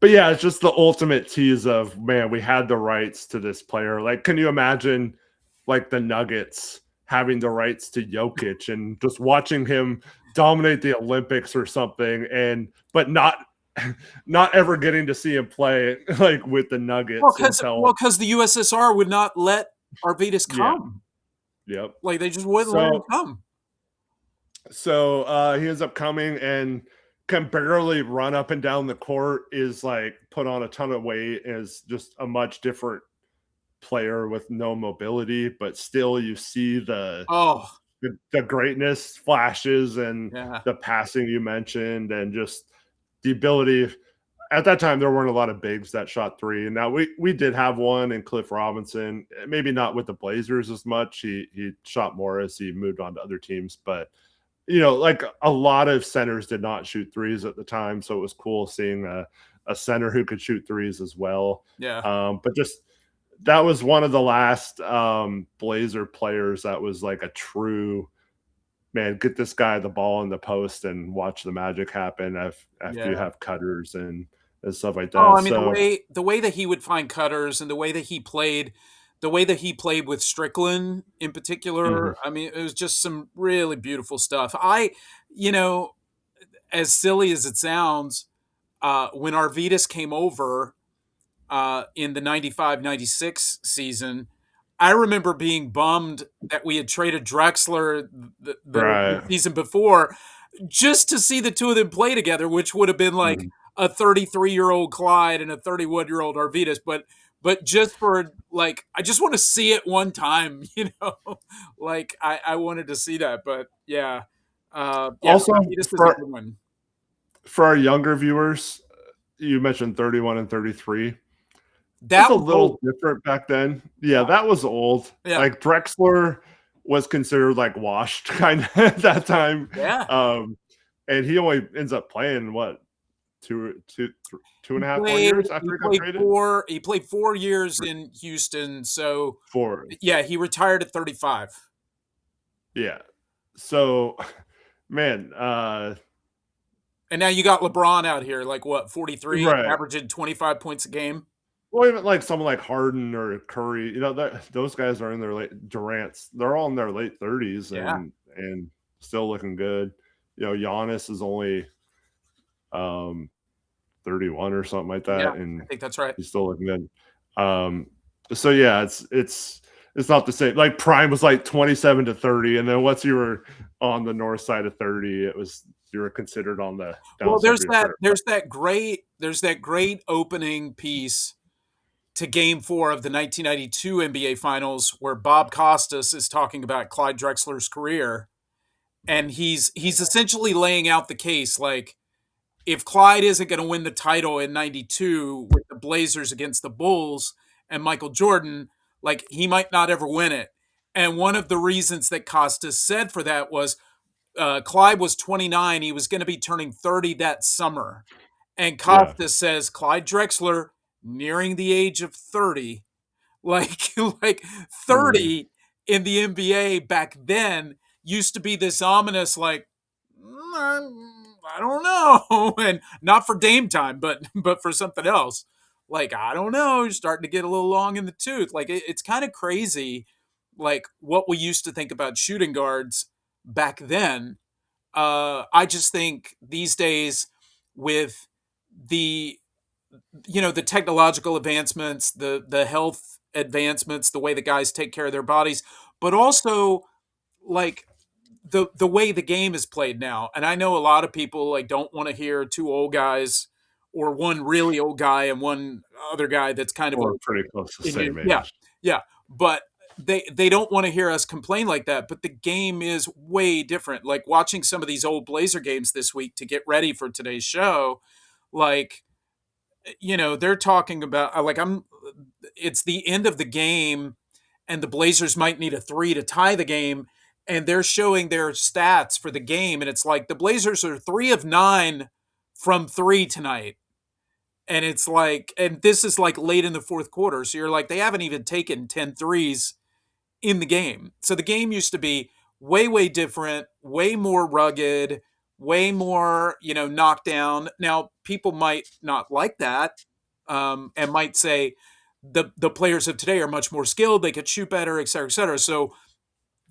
yeah, it's just the ultimate tease of, man, we had the rights to this player. Like, can you imagine like the Nuggets having the rights to Jokic and just watching him dominate the Olympics or something, but not ever getting to see him play like with the Nuggets until because the USSR would not let Arvydas come. Yep. Like they just wouldn't let him come. So he ends up coming and can barely run up and down the court, is like put on a ton of weight, is just a much different player with no mobility, but still you see the greatness flashes and the passing you mentioned, and just the ability. At that time, there weren't a lot of bigs that shot three. And now we did have one in Cliff Robinson, maybe not with the Blazers as much. He shot more as he moved on to other teams, but like a lot of centers did not shoot threes at the time. So it was cool seeing a center who could shoot threes as well. Yeah. But just that was one of the last Blazer players that was like a true, man, get this guy the ball in the post and watch the magic happen after you have cutters and stuff like that. Oh, I mean, the way that he would find cutters and the way that he played with Strickland in particular, I mean, it was just some really beautiful stuff. As silly as it sounds, when Arvydas came over in the 95-96 season, I remember being bummed that we had traded Drexler the season before just to see the two of them play together, which would have been like a 33-year-old Clyde and a 31-year-old Arvydas. But just for like, I just want to see it one time, like I wanted to see that. But yeah. Also, for our younger viewers, you mentioned 31 and 33. That was a little different back then. Yeah, that was old. Yeah. Like Drexler was considered like washed kind of at that time. Yeah. And he only ends up playing what, two and a half more years after he got traded? He played 4 years in Houston. So 4. Yeah, he retired at 35. Yeah. So, man, and now you got LeBron out here, like what, 43, averaging 25 points a game. Well, even like someone like Harden or Curry, those guys are in their late Durant's. They're all in their late 30s and still looking good. Giannis is only 31 or something like that, and I think that's right. He's still looking good. So yeah, it's not the same. Like prime was like 27 to 30, and then once you were on the north side of 30, you were considered on the downside. There's that great opening piece to Game 4 of the 1992 NBA Finals, where Bob Costas is talking about Clyde Drexler's career, and he's essentially laying out the case like, if Clyde isn't going to win the title in 92 with the Blazers against the Bulls and Michael Jordan, like he might not ever win it. And one of the reasons that Costas said for that was Clyde was 29. He was going to be turning 30 that summer. And Costas says Clyde Drexler, nearing the age of 30, like 30 in the NBA back then used to be this ominous, like, I don't know, and not for Dame time, but for something else. Like, I don't know, you're starting to get a little long in the tooth. Like, it's kind of crazy, like what we used to think about shooting guards back then. I just think these days with the technological advancements, the health advancements, the way the guys take care of their bodies, but also like the way the game is played now. And I know a lot of people like don't want to hear two old guys or one really old guy and one other guy that's kind of pretty close to the same age. Yeah. But they don't want to hear us complain like that. But the game is way different. Like watching some of these old Blazer games this week to get ready for today's show, like, they're talking about it's the end of the game and the Blazers might need a 3 to tie the game. And they're showing their stats for the game. And it's like the Blazers are 3 of 9 from 3 tonight. And it's like, and this is like late in the fourth quarter. So you're like, they haven't even taken 10 threes in the game. So the game used to be way, way different, way more rugged, way more, knockdown. Now, people might not like that and might say the players of today are much more skilled. They could shoot better, et cetera, et cetera. So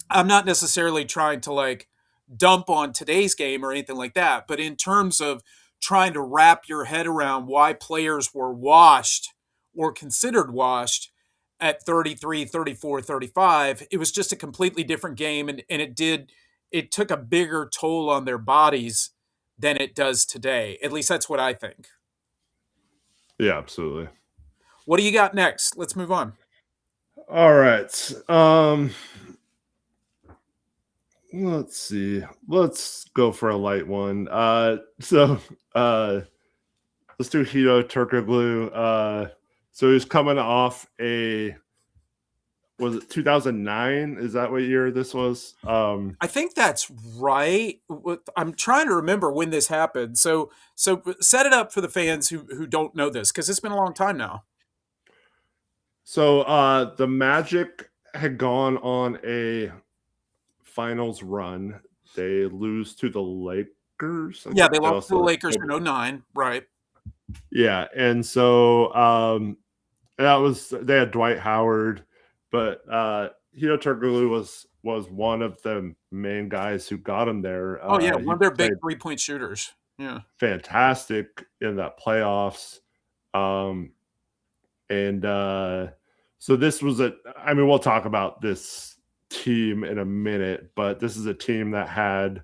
I'm not necessarily trying to like dump on today's game or anything like that. But in terms of trying to wrap your head around why players were washed or considered washed at 33, 34, 35, it was just a completely different game. And it took a bigger toll on their bodies than it does today. At least that's what I think. Yeah, absolutely. What do you got next? Let's move on. All right. Let's see. Let's go for a light one. So let's do Hito Turkoglu. So he's coming off was it 2009? Is that what year this was? I think that's right. I'm trying to remember when this happened. So set it up for the fans who don't know this, because it's been a long time now. So the Magic had gone on a finals run. They lose to the Lakers. Yeah, they lost to the Lakers in 2009, right? Yeah, and so that was they had Dwight Howard, but Hito Turkoglu was one of the main guys who got him there. Oh yeah, one of their big played 3-point shooters. Yeah, fantastic in that playoffs. And so this was I mean, we'll talk about this team in a minute, but this is a team that had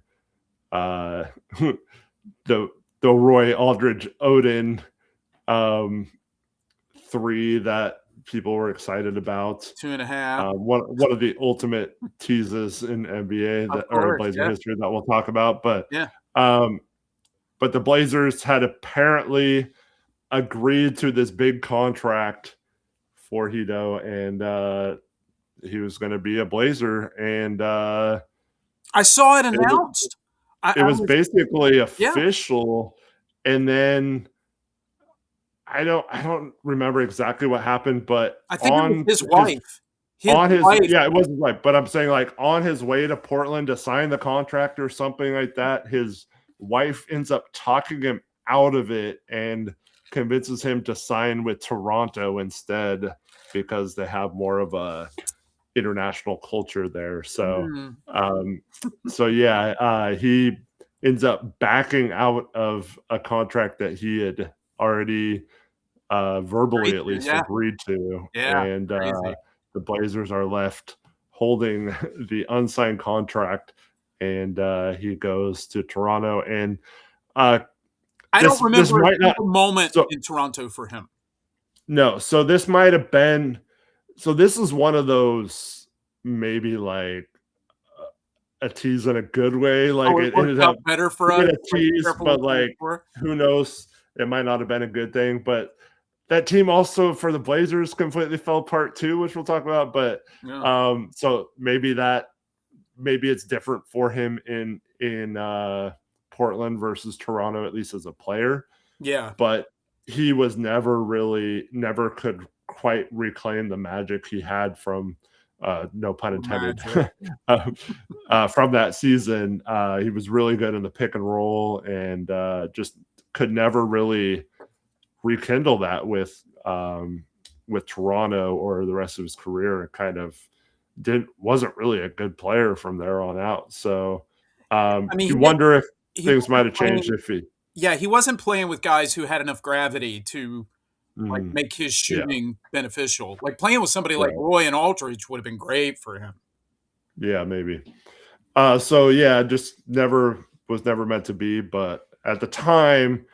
the Roy Aldridge Odin three that people were excited about. 2.5. One of the ultimate teases in NBA or Blazer history that we'll talk about. But but the Blazers had apparently agreed to this big contract for Hito, and he was going to be a Blazer. And I saw it announced. It was basically official, and then I don't remember exactly what happened, but I think it was his wife. Yeah, it was his wife. But I'm saying, like, on his way to Portland to sign the contract or something like that, his wife ends up talking him out of it and convinces him to sign with Toronto instead because they have more of a international culture there. So he ends up backing out of a contract that he had already verbally at least agreed to. And the Blazers are left holding the unsigned contract, and he goes to Toronto. And I don't remember a moment in Toronto for him. No, so this might have been. So this is one of those maybe like a tease in a good way. Like it ended up better for us. A tease, but like who knows? It might not have been a good thing. But that team also for the Blazers completely fell apart too, which we'll talk about. But so maybe it's different for him in Portland versus Toronto, at least as a player. Yeah, but he was never could quite reclaim the magic he had from no pun intended from that season. He was really good in the pick and roll, and just could never really rekindle that with Toronto or the rest of his career. It kind of wasn't really a good player from there on out. So you wonder if things might have changed if he wasn't playing with guys who had enough gravity to like make his shooting beneficial. Like playing with somebody like Roy and Aldridge would have been great for him. Yeah, maybe. Just was never meant to be. But at the time,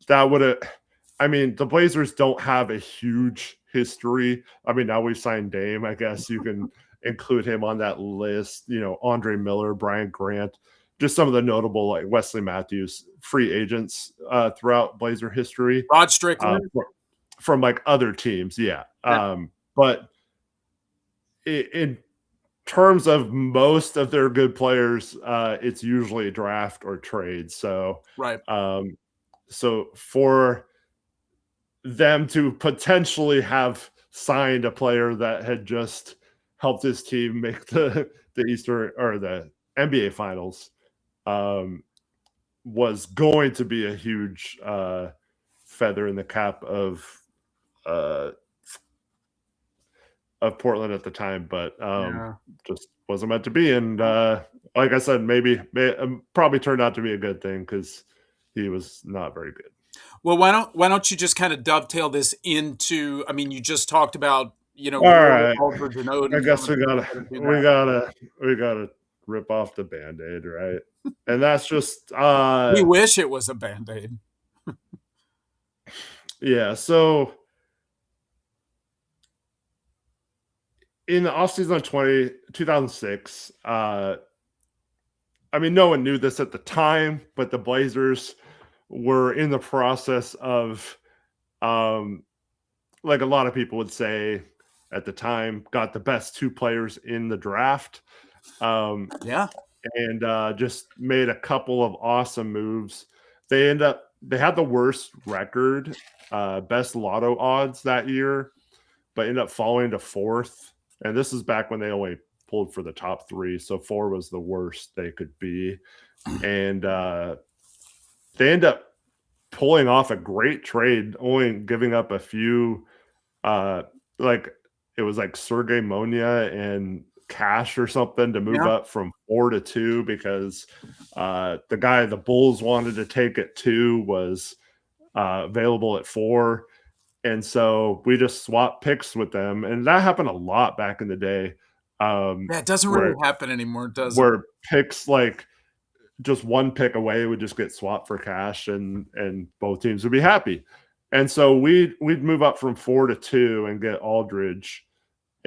that would have. I mean, the Blazers don't have a huge history. I mean, now we've signed Dame. I guess you can include him on that list. You know, Andre Miller, Brian Grant, just some of the notable, like Wesley Matthews, free agents throughout Blazer history. Rod Strickland. From like other teams, but in terms of most of their good players, it's usually draft or trade. So so for them to potentially have signed a player that had just helped his team make the Eastern or the NBA Finals was going to be a huge of Portland at the time, but Yeah. just wasn't meant to be. And like I said, probably turned out to be a good thing because he was not very good. Well, why don't you just kind of dovetail this into? I mean, you just talked about All right, Aldridge and Odin. I guess we Go gotta ahead and do we that. gotta we gotta rip off the Band-Aid, right? And that's just We wish it was a Band-Aid. yeah. So in the offseason of 2006, I mean, no one knew this at the time, but the Blazers were in the process of, like a lot of people would say at the time, got the best two players in the draft. Yeah. And just made a couple of awesome moves. They had the worst record, best lotto odds that year, but ended up falling to fourth. And this is back when they only pulled for the top three, so 4 was the worst they could be. And they end up pulling off a great trade, only giving up a few, like it was like Sergey Monia and Cash or something to move up from 4 to 2 because the guy the Bulls wanted to take at 2 was available at 4. And so we just swapped picks with them. And that happened a lot back in the day. Yeah, it doesn't really happen anymore, does it? Where picks like just one pick away would just get swapped for cash and both teams would be happy. And so we'd move up from 4 to 2 and get Aldridge.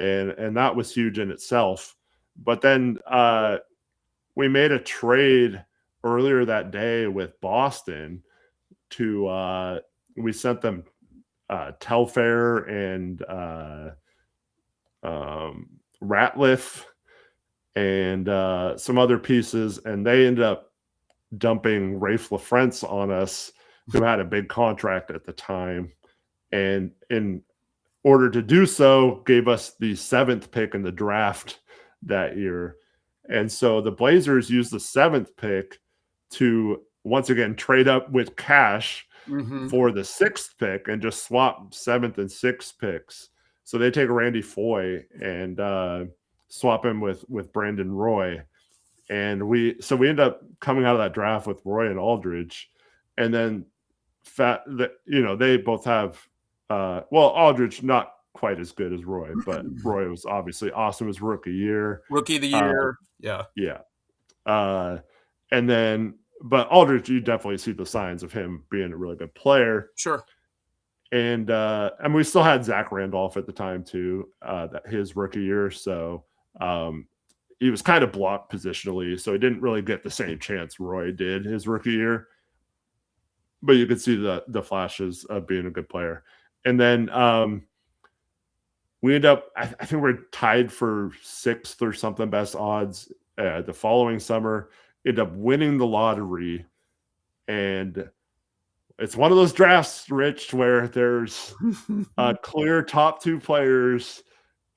And that was huge in itself. But then we made a trade earlier that day with Boston to we sent them Telfair and Ratliff and some other pieces, and they ended up dumping Rafe LaFrance on us, who had a big contract at the time, and in order to do so, gave us the 7th pick in the draft that year. And so the Blazers used the 7th pick to once again trade up with cash for the 6th pick and just swap 7th and 6th picks. So they take Randy Foye and swap him with Brandon Roy. And we end up coming out of that draft with Roy and Aldridge. And then they both have Aldridge not quite as good as Roy, but Roy was obviously awesome his rookie year. Rookie of the year. Yeah. And then but Aldridge, you definitely see the signs of him being a really good player. Sure. And we still had Zach Randolph at the time too, his rookie year. So he was kind of blocked positionally, so he didn't really get the same chance Roy did his rookie year. But you could see the flashes of being a good player. And then we end up, I think we're tied for 6th or something best odds the following summer. End up winning the lottery, and it's one of those drafts, Rich, where there's a clear top 2 players,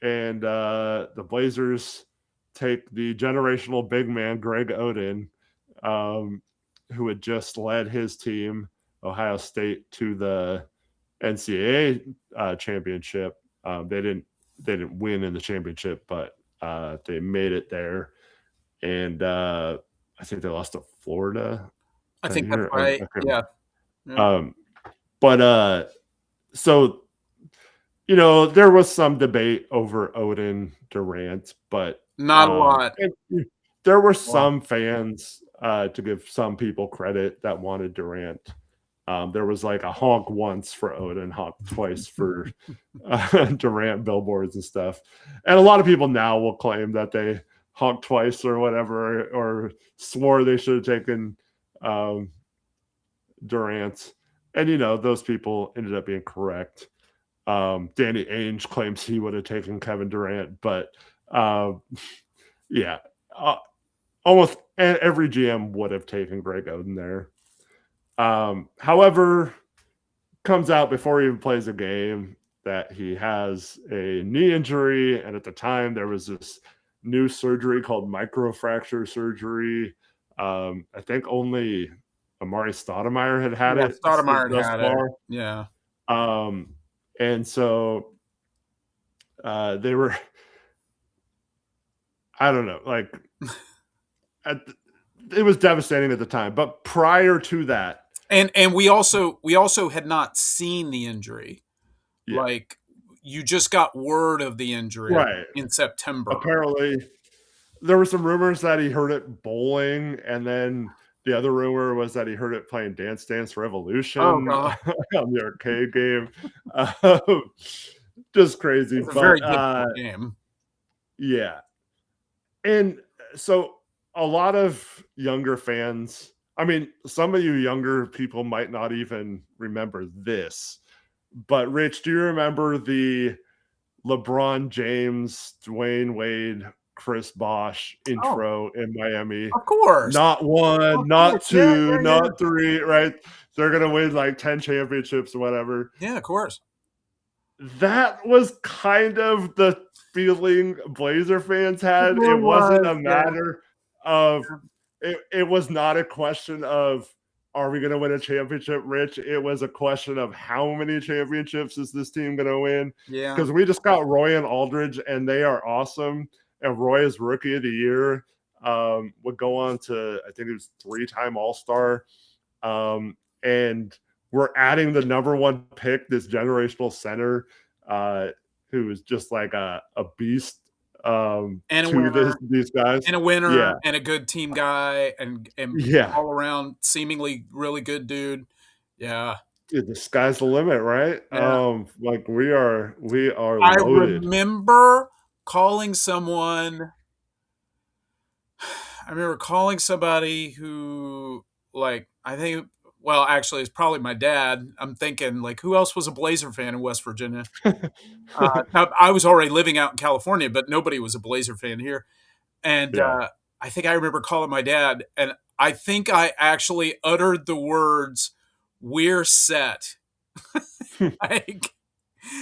and the Blazers take the generational big man Greg Oden, who had just led his team, Ohio State, to the NCAA championship. They didn't win in the championship, but they made it there, and I think they lost to Florida. I think that's right. Yeah. So there was some debate over Odin Durant, but not a lot. There were some fans, to give some people credit, that wanted Durant. There was like a honk once for Odin, honk twice for Durant billboards and stuff. And a lot of people now will claim that they honked twice or whatever, or swore they should have taken Durant. And, those people ended up being correct. Danny Ainge claims he would have taken Kevin Durant, but almost every GM would have taken Greg Oden there. However, comes out before he even plays a game that he has a knee injury, and at the time there was this new surgery called microfracture surgery. I think only Amari Stoudemire had it. Stoudemire thus had far. it. Yeah. And so They were, I don't know, like at it was devastating at the time. But prior to that, And we also had not seen the injury. yeah, Like, you just got word of the injury right. in September. Apparently, there were some rumors that he hurt it bowling, and then the other rumor was that he hurt it playing Dance Dance Oh Revolution god, on the arcade game. Um, just crazy, it's a very but difficult game. yeah. And so a lot of younger fans, I mean, some of you younger people might not even remember this, but Rich, do you remember the LeBron James, Dwayne Wade, Chris Bosh Oh, intro in Miami? of course, Not of one, course, not yeah, two, yeah, yeah, not three, right? They're gonna win like 10 championships or whatever. yeah, of course. That was kind of the feeling Blazer fans It had. It wasn't was, a yeah. matter of it was not a question of are we going to win a championship, Rich? It was a question of how many championships is this team going to win? Yeah. Because we just got Roy and Aldridge, and they are awesome. And Roy is Rookie of the Year. Would go on to, I think it was 3-time All-Star. And we're adding the number one pick, this generational center, who is just like a beast And a to winner, these guys. and a Yeah, winner, and a good team guy, and yeah. all around seemingly really good dude. Yeah. Dude, the sky's the limit, right? Yeah. Like we are I loaded. remember calling someone I remember calling somebody who, like, I think, well, actually, it's probably my dad. I'm thinking, like, who else was a Blazer fan in West Virginia? Now, I was already living out in California, but nobody was a Blazer fan here. And Yeah. I think I remember calling my dad, and I think I actually uttered the words, "We're set." Like,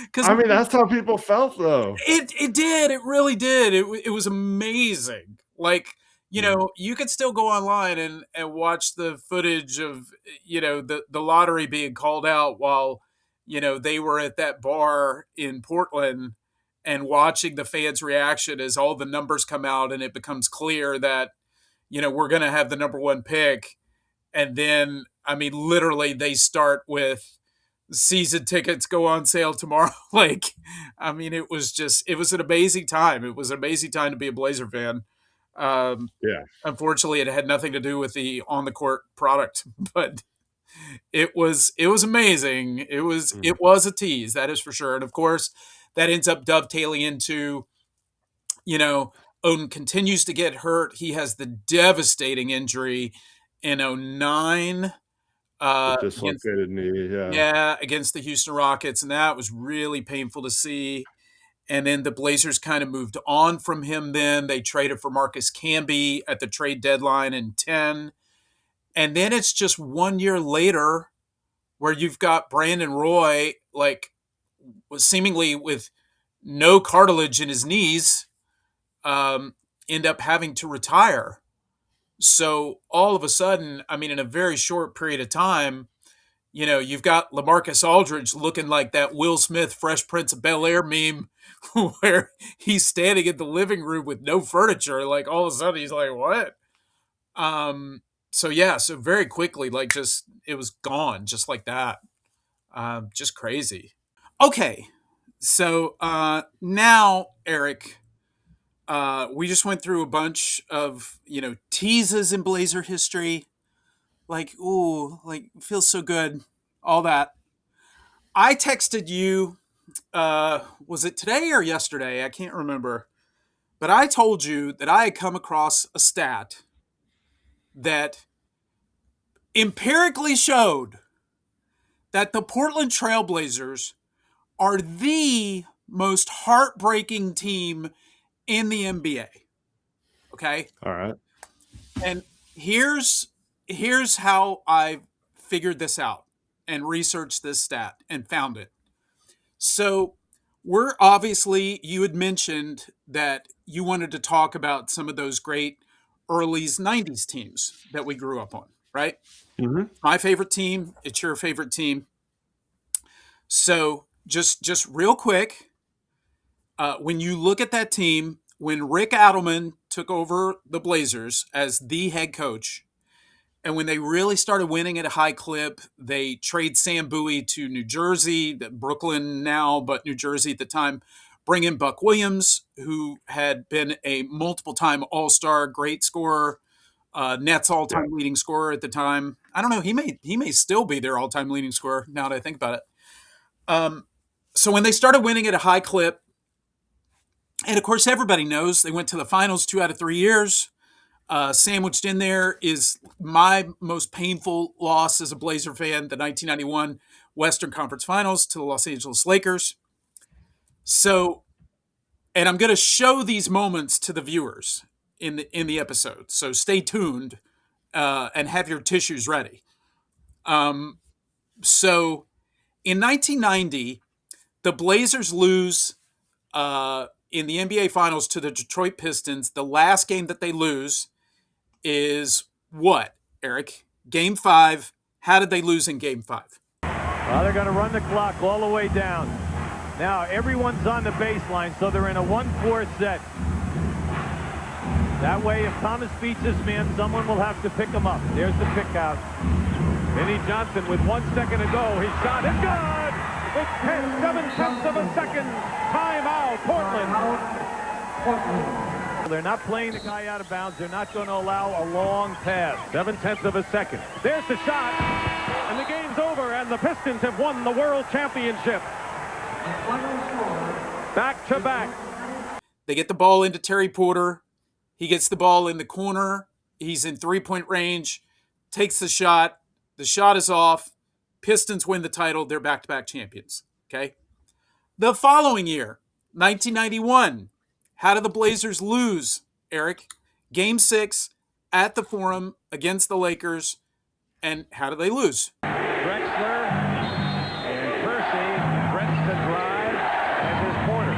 because I mean, that's how people felt though. it did. It really did. It was amazing. Like, Mhm. you could still go online and watch the footage of, the lottery being called out while, they were at that bar in Portland, and watching the fans' reaction as all the numbers come out and it becomes clear that, we're going to have the number one pick. And then, I mean, literally they start with season tickets go on sale tomorrow. Like, I mean, it was an amazing time. It was an amazing time to be a Blazer fan. Um, Yeah. Unfortunately, it had nothing to do with the on the court product, but it was amazing. It was Mhm. it was a tease, that is for sure. And of course, that ends up dovetailing into, you know, Odin continues to get hurt. He has the devastating injury in '09 The against dislocated knee, yeah. yeah, against the Houston Rockets, and that was really painful to see. And then the Blazers kind of moved on from him then. They traded for Marcus Camby at the trade deadline in 10. And then it's just 1 year later where you've got Brandon Roy, like, seemingly with no cartilage in his knees, um, end up having to retire. So all of a sudden, I mean, in a very short period of time, you've got LaMarcus Aldridge looking like that Will Smith Fresh Prince of Bel-Air meme where he's standing in the living room with no furniture. Like, all of a sudden he's like, what? So yeah, so very quickly, like, just, it was gone just like that. Just crazy. Okay. So now, Eric, we just went through a bunch of, teases in Blazer history. Like, ooh, like, feels so good. All that. I texted you, was it today or yesterday? I can't remember. But I told you that I had come across a stat that empirically showed that the Portland Trailblazers are the most heartbreaking team in the NBA. Okay? All right. And here's how I figured this out and researched this stat and found it. So, we're obviously, you had mentioned that you wanted to talk about some of those great early '90s teams that we grew up on, right? Mhm. My favorite team, it's your favorite team. So, just real quick, When you look at that team, when Rick Adelman took over the Blazers as the head coach, and when they really started winning at a high clip, they trade Sam Bowie to New Jersey, Brooklyn now, but New Jersey at the time. Bring in Buck Williams, who had been a multiple-time All-Star, great scorer, Nets all-time leading scorer at the time. I don't know. He may still be their all-time leading scorer now that I think about it. So when they started winning at a high clip, and of course everybody knows they went to the finals 2 out of 3 years. Sandwiched in there is my most painful loss as a Blazer fan, the 1991 Western Conference Finals to the Los Angeles Lakers. So, and I'm going to show these moments to the viewers in the episode. So stay tuned and have your tissues ready. So in 1990, the Blazers lose in the NBA Finals to the Detroit Pistons. The last game that they lose is what, Eric? Game 5. How did they lose in Game 5? Well, they're going to run the clock all the way down. Now, everyone's on the baseline, so they're in a 1-4 set. That way, if Thomas beats his man, someone will have to pick him up. There's the pick out. Vinnie Johnson with 1 second to go. His shot is good! It's 7/10 of a second. Timeout, Portland. They're not playing the guy out of bounds. They're not going to allow a long pass. 7/10 of a second. There's the shot, and the game's over, and the Pistons have won the World Championship. Back to back. They get the ball into Terry Porter. He gets the ball in the corner. He's in three-point range, takes the shot. The shot is off. Pistons win the title. They're back-to-back champions. Okay. The following year, 1991, how did the Blazers lose, Eric? Game 6 at the Forum against the Lakers. And how did they lose? Drexler and Percy threats to drive, and there's Porter.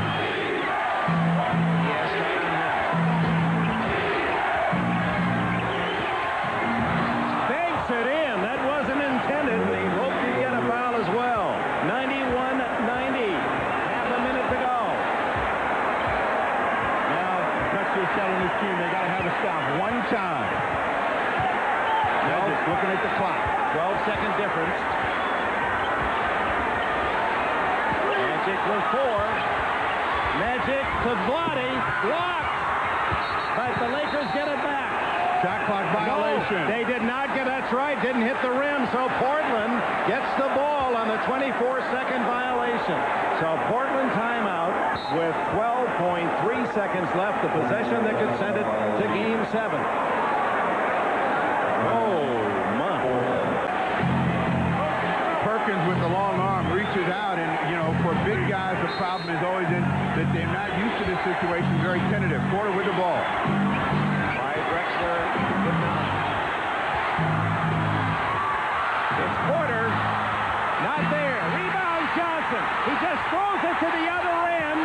Yes, banks it in. That wasn't intended. He hoped he'd get a foul as well. 91-90. Half a minute to go. Now, Drexler's telling his team they got to have a stop one time. Now just looking at the clock. 12-second difference. Magic with 4. Magic to Vlade. Blocked. But the Lakers get it back. Shot clock violation. No, they did not get, that's right, didn't hit the rim. So Portland gets the ball on the 24-second violation. So Portland timeout with 12.3 seconds left. The possession that could send it to Game 7. Perkins with the long arm reaches out, and for big guys the problem is always that they're not used to this situation. Very tentative. Porter with the ball. By Drexler. It's Porter. Not there. Rebound Johnson. He just throws it to the other end,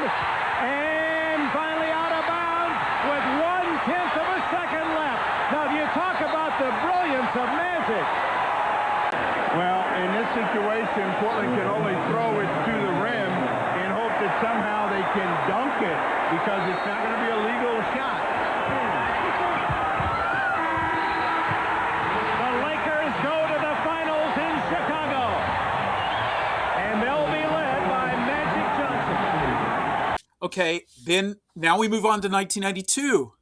and finally out of bounds with 1/10 of a second left. Now, you talk about the brilliance of Magic. Well, in this situation, Portland can only throw it to the rim and hope that somehow they can dunk it because it's not going to be a legal shot. The Lakers go to the finals in Chicago, and they'll be led by Magic Johnson. Okay, then now we move on to 1992.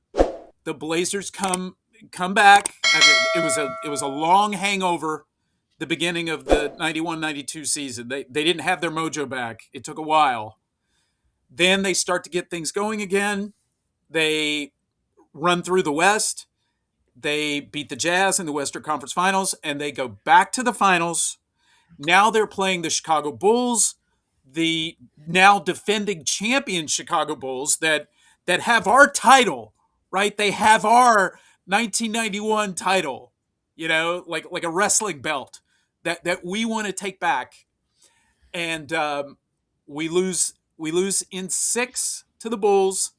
The Blazers come back. It was a long hangover. The beginning of the 91-92 season. They didn't have their mojo back. It took a while. Then they start to get things going again. They run through the West. They beat the Jazz in the Western Conference Finals, and they go back to the finals. Now they're playing the Chicago Bulls, the now defending champion Chicago Bulls that have our title, right? They have our 1991 title, like a wrestling belt. That we want to take back, and we lose in 6 to the Bulls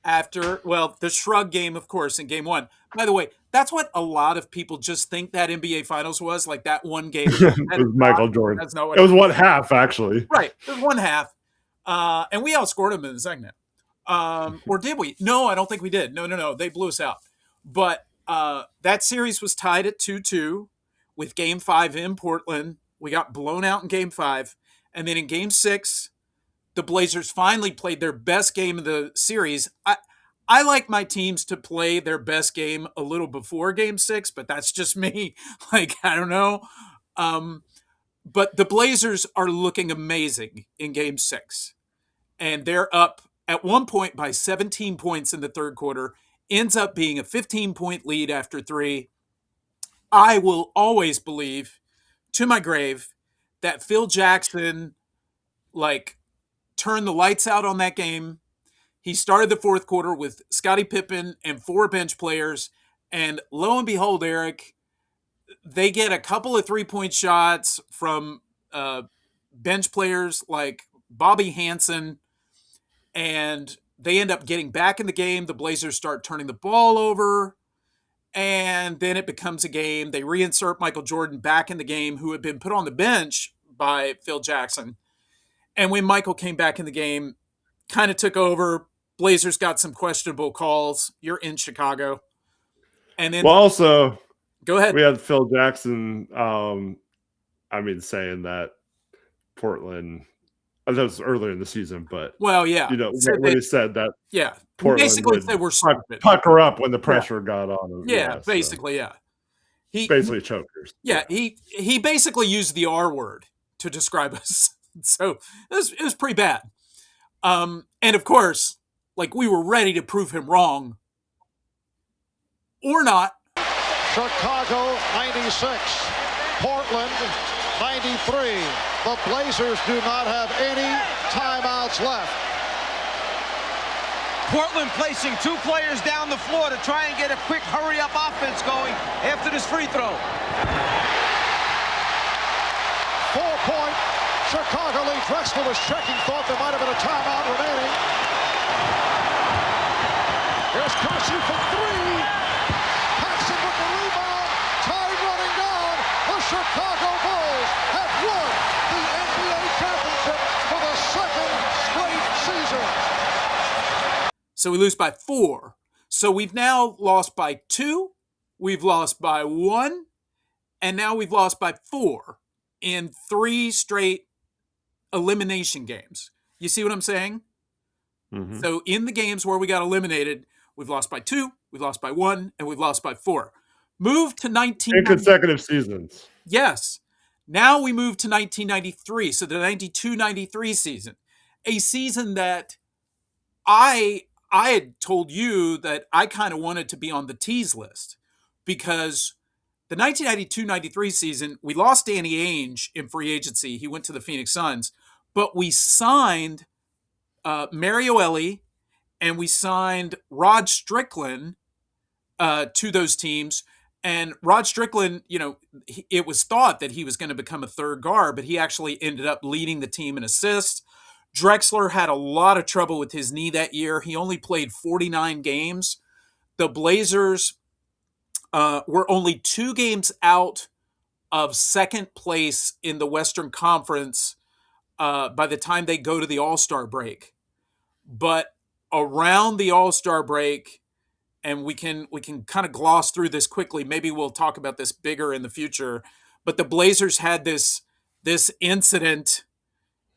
after the shrug game, of course, in Game 1. By the way, that's what a lot of people just think that NBA Finals was, like that one game. It was Michael Jordan. That's not what it was. One half, actually. Right, it was one half, and we outscored them in the second half. Or did we? No, I don't think we did. No. They blew us out. But that series was tied at 2-2 with Game 5 in Portland. We got blown out in Game 5. And then in Game 6, the Blazers finally played their best game of the series. I like my teams to play their best game a little before Game 6, but that's just me. Like, I don't know. But the Blazers are looking amazing in Game 6. And they're up at one point by 17 points in the third quarter, ends up being a 15-point lead after 3. I will always believe, to my grave, that Phil Jackson, like, turned the lights out on that game. He started the fourth quarter with Scottie Pippen and 4 bench players, and lo and behold, Eric, they get a couple of 3-point shots from bench players like Bobby Hansen, and they end up getting back in the game. The Blazers start turning the ball over, and then it becomes a game. They reinsert Michael Jordan back in the game, who had been put on the bench by Phil Jackson. And when Michael came back in the game, kind of took over. Blazers got some questionable calls. You're in Chicago. And then, well, also, go ahead. We had Phil Jackson, saying that Portland, that was earlier in the season, but well, yeah, when he said that, yeah, Portland basically would said we're stupid. Pucker up when the pressure got on him. Yeah, basically, yeah. He basically chokers. Yeah, he basically used the R word to describe us. So it was pretty bad. And of course, like, we were ready to prove him wrong, or not. Chicago 96, Portland 93. The Blazers do not have any timeouts left. Portland placing 2 players down the floor to try and get a quick hurry-up offense going after this free throw. 4-point Chicago lead. Drexler was checking, thought there might have been a timeout remaining. Here's Kelsey for 3. Paxson with the rebound. Time running down. The Chicago Bulls have won the NBA championship for the second straight season. So we lose by 4. So we've now lost by 2. We've lost by 1. And now we've lost by 4 in 3 straight elimination games. You see what I'm saying? Mm-hmm. So in the games where we got eliminated, we've lost by 2, we've lost by 1, and we've lost by 4. Move to 19... In consecutive seasons. Yes. Now we move to 1993, so the 92-93 season. A season that I had told you that I kind of wanted to be on the tease list, because the 1992-93 season, we lost Danny Ainge in free agency. He went to the Phoenix Suns, but we signed Mario Elie, and we signed Rod Strickland to those teams. And Rod Strickland, it was thought that he was going to become a third guard, but he actually ended up leading the team in assists. Drexler had a lot of trouble with his knee that year. He only played 49 games. The Blazers were only 2 games out of second place in the Western Conference by the time they go to the All-Star break. But around the All-Star break, and we can kind of gloss through this quickly. Maybe we'll talk about this bigger in the future. But the Blazers had this incident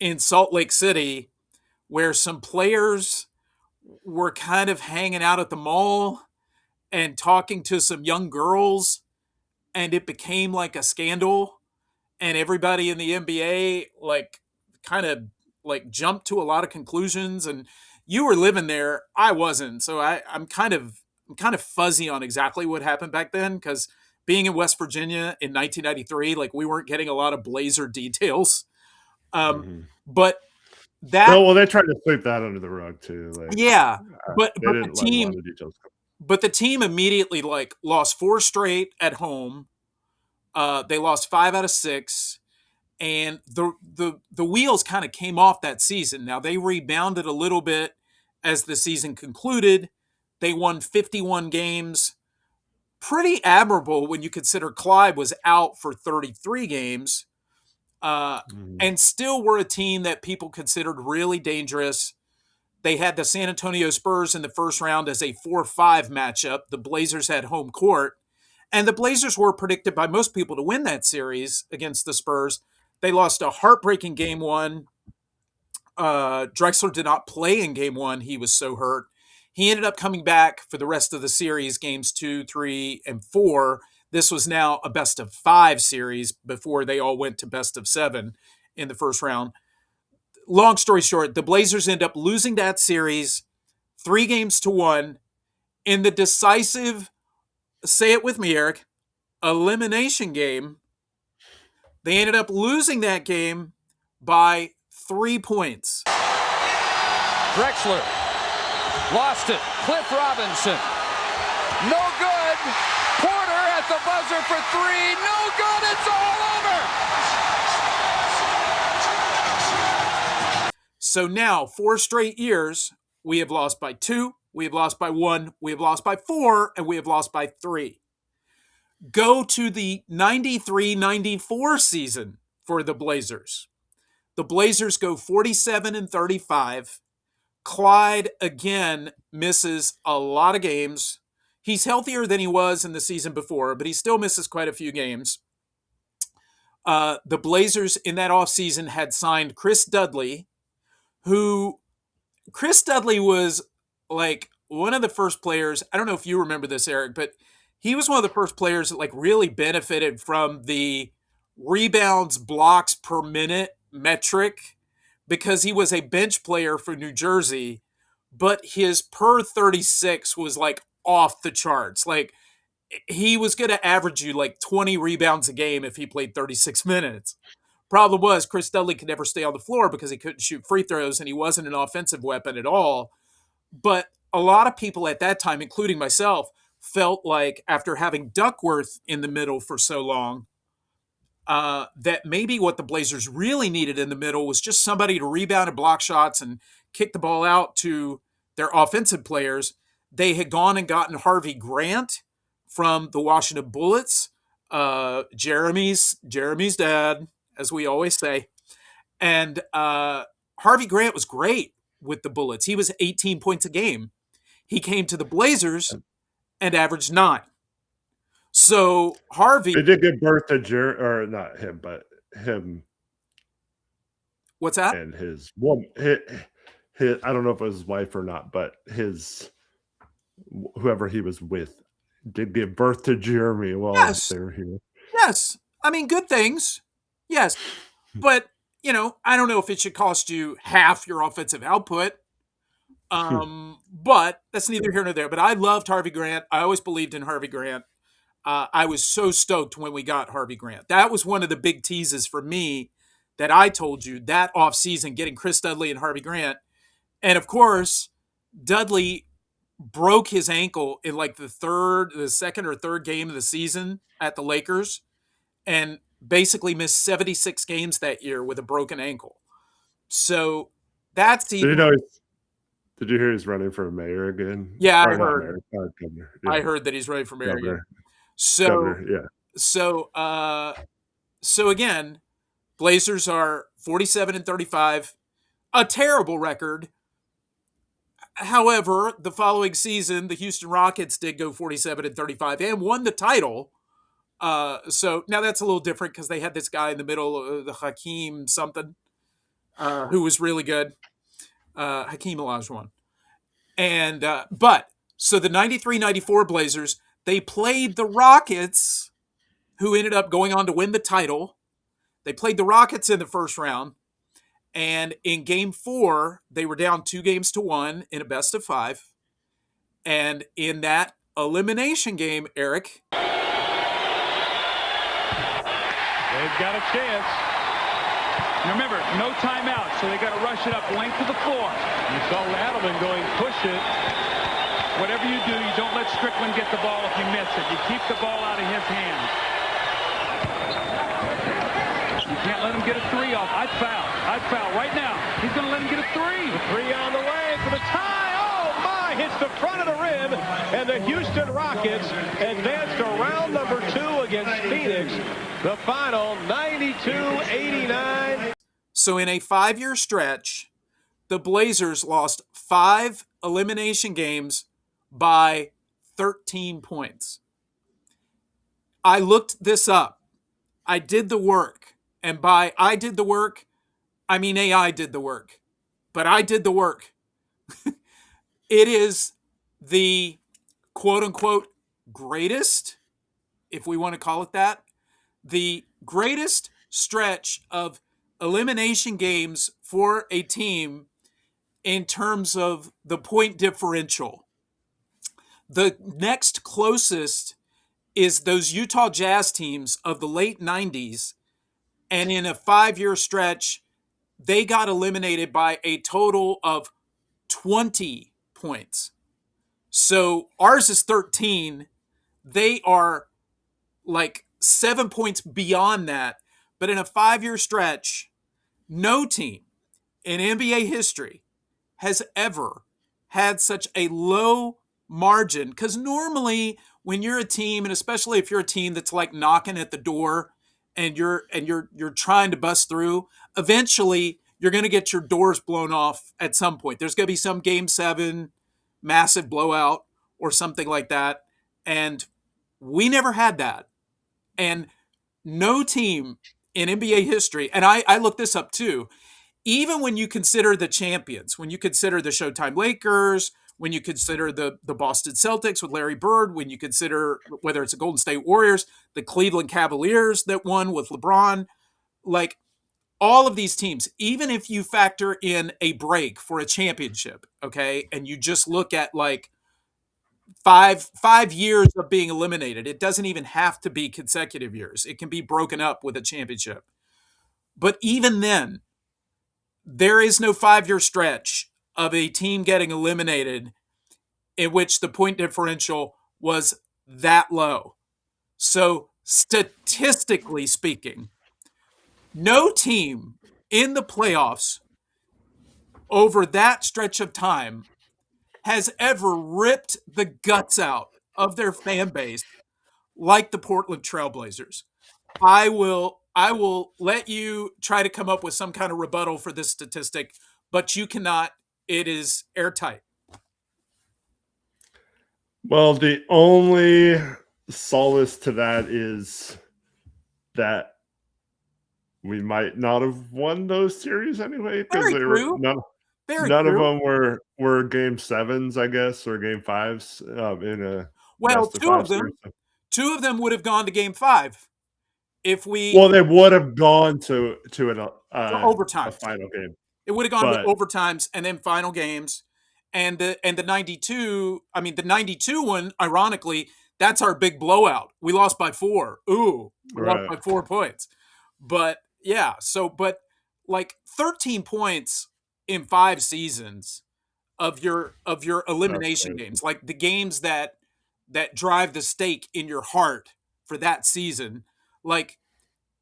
in Salt Lake City where some players were kind of hanging out at the mall and talking to some young girls, and it became like a scandal, and everybody in the NBA kind of jumped to a lot of conclusions. And you were living there, I wasn't, so I'm kind of fuzzy on exactly what happened back then, because being in West Virginia in 1993, we weren't getting a lot of Blazer details. But that, they tried to sweep that under the rug too. But the team immediately lost 4 straight at home. They lost 5 out of 6, and the wheels kind of came off that season. Now they rebounded a little bit as the season concluded. They won 51 games. Pretty admirable when you consider Clyde was out for 33 games. And still were a team that people considered really dangerous. They had the San Antonio Spurs in the first round as a 4-5 matchup. The Blazers had home court. And the Blazers were predicted by most people to win that series against the Spurs. They lost a heartbreaking game one. Drexler did not play in game one. He was so hurt. He ended up coming back for the rest of the series, games 2, 3, and 4. This was now a best of 5 series before they all went to best of 7 in the first round. Long story short, the Blazers end up losing that series 3-1 in the decisive, say it with me, Eric, elimination game. They ended up losing that game by 3 points. Drexler lost it. Cliff Robinson. No good. Porter at the buzzer for 3. No good. It's all over. So now, 4 straight years, we have lost by 2, we have lost by 1, we have lost by 4, and we have lost by 3. Go to the 93-94 season for the Blazers. The Blazers go 47-35. Clyde, again, misses a lot of games. He's healthier than he was in the season before, but he still misses quite a few games. The Blazers in that offseason had signed Chris Dudley, Chris Dudley was like one of the first players. I don't know if you remember this, Eric, but he was one of the first players that like really benefited from the rebounds, blocks per minute metric because he was a bench player for New Jersey, but his per 36 was like off the charts. Like he was going to average you like 20 rebounds a game if he played 36 minutes. Problem was Chris Dudley could never stay on the floor because he couldn't shoot free throws and he wasn't an offensive weapon at all. But a lot of people at that time, including myself, felt like after having Duckworth in the middle for so long, that maybe what the Blazers really needed in the middle was just somebody to rebound and block shots and kick the ball out to their offensive players. They had gone and gotten Harvey Grant from the Washington Bullets, Jeremy's dad, as we always say. And Harvey Grant was great with the Bullets. He was 18 points a game. He came to the Blazers and averaged 9. So Harvey... They did give birth to or not him, but him. What's that? And his woman. His, I don't know if it was his wife or not, but whoever he was with did give birth to Jeremy while they were here. Yes. I mean, good things. Yes. But, I don't know if it should cost you half your offensive output. But that's neither here nor there. But I loved Harvey Grant. I always believed in Harvey Grant. I was so stoked when we got Harvey Grant. That was one of the big teases for me that I told you that offseason, getting Chris Dudley and Harvey Grant. And, of course, Dudley broke his ankle in like the second or third game of the season at the Lakers and basically missed 76 games that year with a broken ankle. So that's Did you hear he's running for mayor again? Yeah, or I heard. Governor. Yeah. I heard that he's running for mayor again. Governor, yeah. So again, Blazers are 47-35, a terrible record. However, the following season, the Houston Rockets did go 47-35 and won the title. So now that's a little different because they had this guy in the middle, the Hakeem something, who was really good. Hakeem Olajuwon. And, so the 93-94 Blazers, they played the Rockets, who ended up going on to win the title. They played the Rockets in the first round. And in game 4, they were down 2-1 in a best of 5. And in that elimination game, Eric, they've got a chance. Remember, no timeout, so they got to rush it up length of the floor. You saw Adelman going push it. Whatever you do, you don't let Strickland get the ball if you miss it. You keep the ball out of his hands. You can't let him get a 3 off. I'd foul right now. He's going to let him get a 3. The 3 on the way for the tie. Oh, my! Hits the front of the rim. And the Houston Rockets advance to round number 2 against Phoenix. The final 92-89. So in a 5-year stretch, the Blazers lost 5 elimination games by 13 points. I looked this up. I did the work. And by I did the work, I mean AI did the work. But I did the work. It is the quote unquote greatest, if we want to call it that, the greatest stretch of elimination games for a team in terms of the point differential. The next closest is those Utah Jazz teams of the late 90s. And in a 5-year stretch, they got eliminated by a total of 20 points. So ours is 13. They are like 7 points beyond that. But in a 5-year stretch, no team in NBA history has ever had such a low margin. Because normally, when you're a team, and especially if you're a team that's like knocking at the door and you're trying to bust through, eventually you're going to get your doors blown off at some point. There's going to be some game 7 massive blowout or something like that, and we never had that. And no team in NBA history, and I looked this up too, even when you consider the champions, when you consider the Showtime Lakers, when you consider the Boston Celtics with Larry Bird, when you consider whether it's the Golden State Warriors, the Cleveland Cavaliers that won with LeBron, like all of these teams, even if you factor in a break for a championship, okay, and you just look at like five years of being eliminated, it doesn't even have to be consecutive years. It can be broken up with a championship. But even then, there is no 5-year stretch of a team getting eliminated in which the point differential was that low. So, statistically speaking, no team in the playoffs over that stretch of time has ever ripped the guts out of their fan base like the Portland Trailblazers. I will let you try to come up with some kind of rebuttal for this statistic, but you cannot. It is airtight. Well, the only solace to that is that we might not have won those series anyway, because Very they were true. Very none of true. them were game 7s, I guess, or game 5s in a Well, best of 5 series. two of them would have gone to game 5 if we Well, they would have gone to to a overtimes. final game, It would have gone to but overtimes and then final games. And the 92, I mean the 92 one, ironically, that's our big blowout. We lost by 4. Ooh, we lost right, by 4 points. But yeah, but like 13 points in 5 seasons of your that's elimination crazy. games, like the games that drive the stake in your heart for that season, like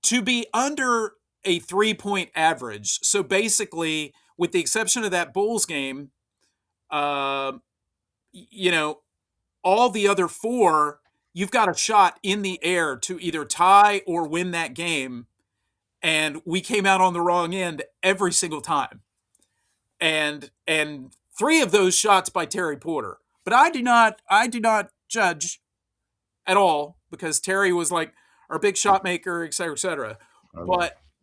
to be under a 3-point average. So basically, with the exception of that Bulls game, uh, you know, all the other 4, you've got a shot in the air to either tie or win that game. And we came out on the wrong end every single time. And 3 of those shots by Terry Porter. But I do not judge at all because Terry was like our big shot maker, et cetera, et cetera. Um,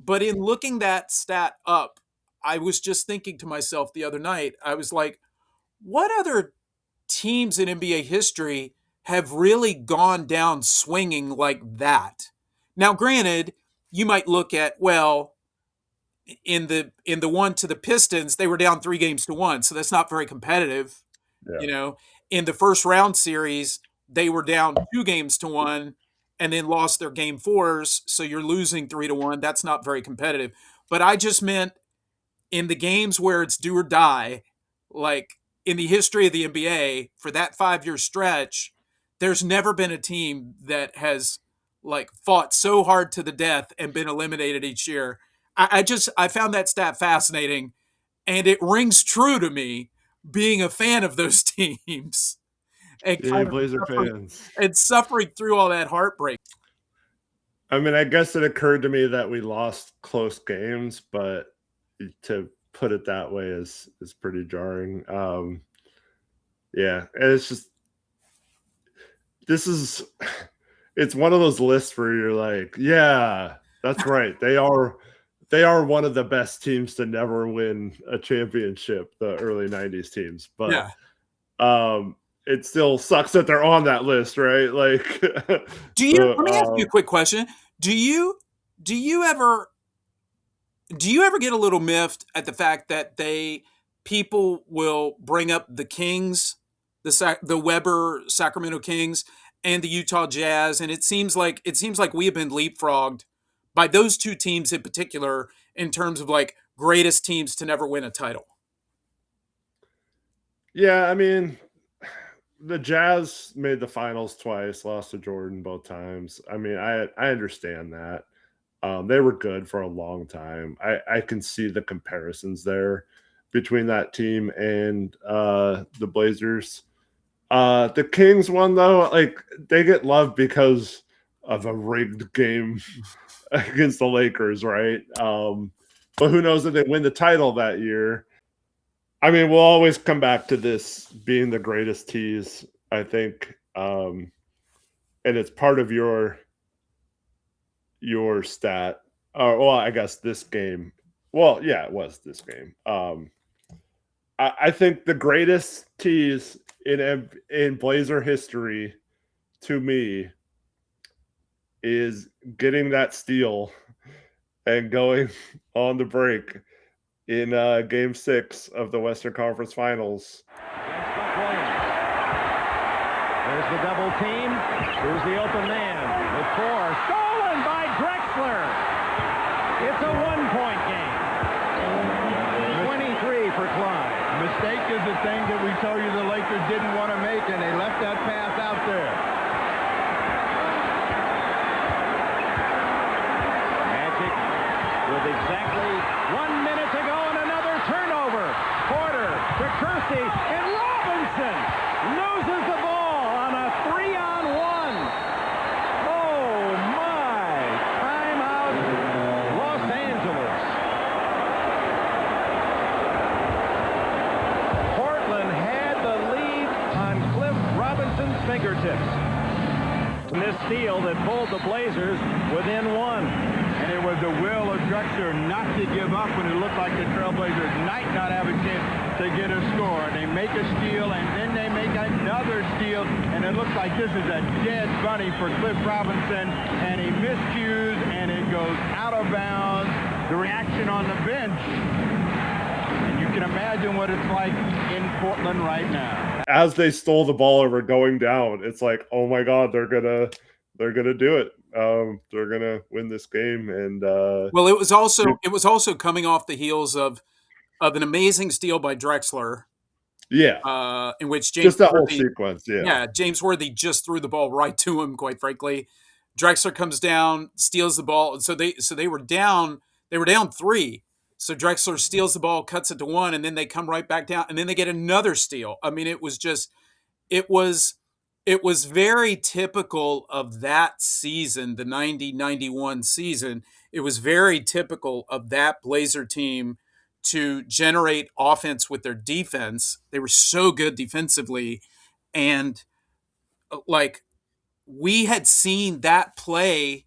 But in looking that stat up, I was just thinking to myself the other night, I was like, what other teams in NBA history have really gone down swinging like that? Now, granted, you might look at, well, in the one to the Pistons, they were down 3 games to 1, so that's not very competitive. yeah. You know, in the first round series, they were down 2 games to 1 and then lost their game 4s, so you're losing 3-1. That's not very competitive. But I just meant in the games where it's do or die, like in the history of the NBA, for that 5-year stretch, there's never been a team that has like fought so hard to the death and been eliminated each year. I found that stat fascinating, and it rings true to me being a fan of those teams and Yay, kind of Blazer fans. suffering through all that heartbreak. I mean, I guess it occurred to me that we lost close games, but to put it that way is pretty jarring. Yeah, and it's just it's one of those lists where you're like, yeah, that's right. They are one of the best teams to never win a championship, the early 90s teams. But Yeah. it still sucks that they're on that list, right? Like Let me ask you a quick question. Do you ever get a little miffed at the fact that people will bring up the Kings, the Weber Sacramento Kings and the Utah Jazz, and it seems like we have been leapfrogged by those two teams in particular in terms of like greatest teams to never win a title? Yeah, I mean, the Jazz made the finals twice, lost to Jordan both times. I mean, I understand that. They were good for a long time. I can see the comparisons there between that team and the Blazers. The Kings one though, like they get loved because of a rigged game against the Lakers, right? But who knows if they win the title that year? I mean, we'll always come back to this being the greatest tease, I think. And it's part of your stat. Well, I guess this game. Well, yeah, it was this game. I think the greatest tease in Blazer history to me is getting that steal and going on the break in Game 6 of the Western Conference Finals. There's the double team. Here's the open man with 4. Stolen by Drexler. It's a one-point game. 23 for Clyde. Mistake is the thing that we told you the Lakers didn't want to make, and they left that pass out there. Magic with exactly 1 minute to go and another turnover. Porter to Kersey, and Robinson loses the ball on a 3-on-1. Oh my! Timeout, Los Angeles. Portland had the lead on Cliff Robinson's fingertips. And this steal that pulled the Blazers within 1. And it was the will of Drexler not to give up when it looked like the Trailblazers might not have a chance to get a score. They make a steal, and then they make another steal, and it looks like this is a dead bunny for Cliff Robinson, and he miscues, and it goes out of bounds. The reaction on the bench, and you can imagine what it's like in Portland right now. As they stole the ball over going down, it's like, oh my God, they're gonna do it. They're gonna win this game, and well, it was also coming off the heels of an amazing steal by Drexler. Yeah, in which James just that whole Worthy, sequence. Yeah, James Worthy just threw the ball right to him. Quite frankly, Drexler comes down, steals the ball, and so they were down. They were down 3. So Drexler steals the ball, cuts it to 1, and then they come right back down, and then they get another steal. I mean, it was very typical of that season, the 90-91 season. It was very typical of that Blazer team to generate offense with their defense. They were so good defensively. And like we had seen that play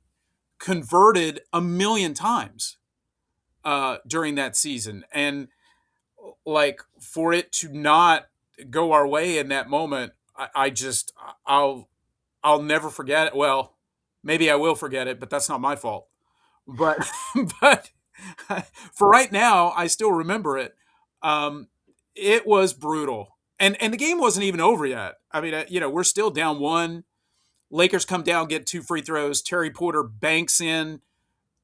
converted a million times during that season. And like for it to not go our way in that moment, I'll never forget it. Well, maybe I will forget it, but that's not my fault. But but for right now, I still remember it. It was brutal, and the game wasn't even over yet. I mean, we're still down 1. Lakers come down, get 2 free throws. Terry Porter banks in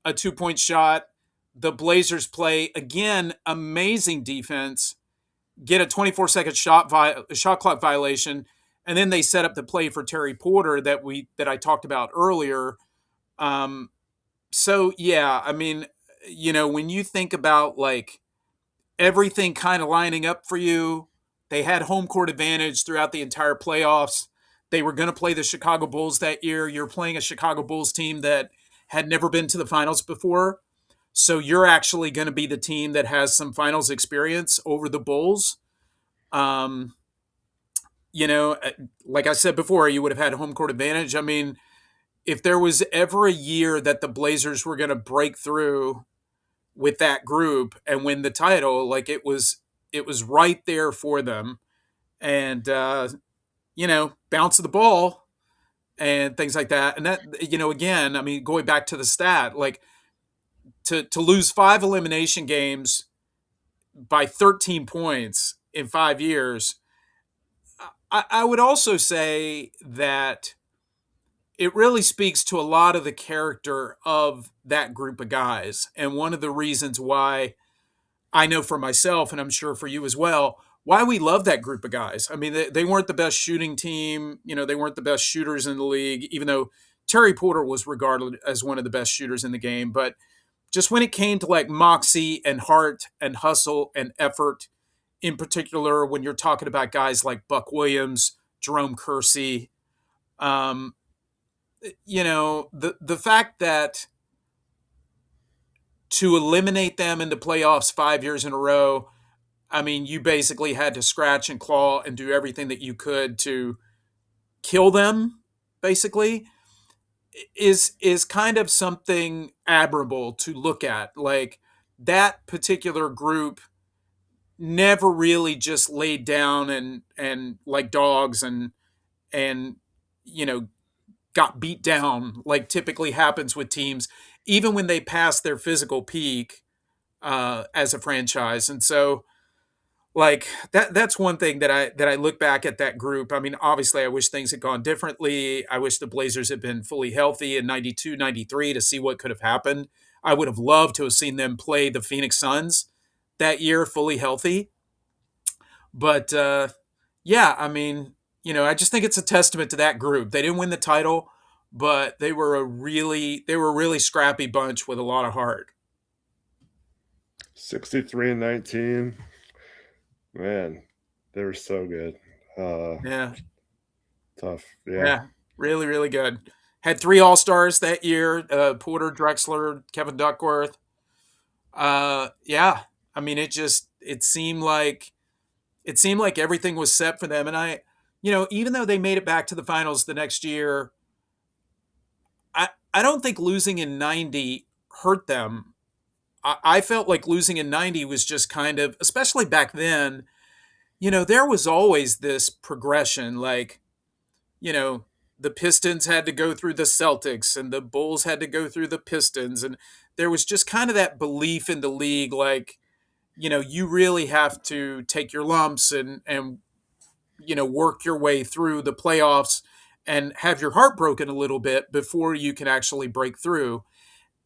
a 2-point shot. The Blazers play again, amazing defense. Get a 24-second shot clock violation, and then they set up the play for Terry Porter that I talked about earlier. So yeah, I mean, when you think about like everything kind of lining up for you, they had home court advantage throughout the entire playoffs. They were going to play the Chicago Bulls that year. You're playing a Chicago Bulls team that had never been to the finals before. So you're actually going to be the team that has some finals experience over the Bulls. Um, like I said before, you would have had home court advantage. I mean, if there was ever a year that the Blazers were going to break through with that group and win the title, like it was right there for them. And bounce of the ball and things like that. And that, again, I mean, going back to the stat, like to lose 5 elimination games by 13 points in 5 years. I would also say that it really speaks to a lot of the character of that group of guys. And one of the reasons why I know for myself, and I'm sure for you as well, why we love that group of guys. I mean, they weren't the best shooting team. They weren't the best shooters in the league, even though Terry Porter was regarded as one of the best shooters in the game. But just when it came to like moxie and heart and hustle and effort, in particular, when you're talking about guys like Buck Williams, Jerome Kersey, um, the fact that to eliminate them in the playoffs 5 years in a row, I mean, you basically had to scratch and claw and do everything that you could to kill them, basically, is kind of something admirable to look at. Like that particular group never really just laid down and like dogs and you know got beat down like typically happens with teams, even when they pass their physical peak as a franchise. And so like that's one thing that I look back at that group. I mean, obviously I wish things had gone differently. I wish the Blazers had been fully healthy in 92, 93 to see what could have happened. I would have loved to have seen them play the Phoenix Suns that year fully healthy. But yeah, I mean, I just think it's a testament to that group. They didn't win the title, but they were a really scrappy bunch with a lot of heart. 63-19. Man, they were so good. Yeah. Tough. Yeah, really, really good. Had 3 All-Stars that year, Porter, Drexler, Kevin Duckworth. Yeah, I mean, it seemed like everything was set for them. And even though they made it back to the finals the next year, I don't think losing in 90 hurt them. I felt like losing in 90 was just kind of, especially back then, there was always this progression. Like, you know, the Pistons had to go through the Celtics and the Bulls had to go through the Pistons. And there was just kind of that belief in the league, like, you really have to take your lumps and work your way through the playoffs and have your heart broken a little bit before you can actually break through.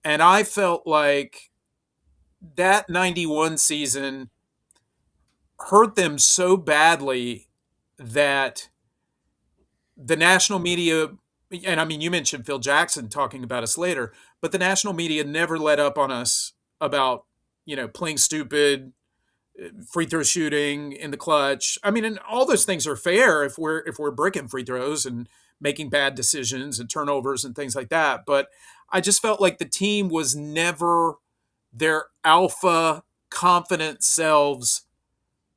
And I felt like that 91 season hurt them so badly that the national media, and I mean, you mentioned Phil Jackson talking about us later, but the national media never let up on us about, playing stupid, free throw shooting in the clutch. I mean, and all those things are fair if we're breaking free throws and making bad decisions and turnovers and things like that. But I just felt like the team was never their alpha confident selves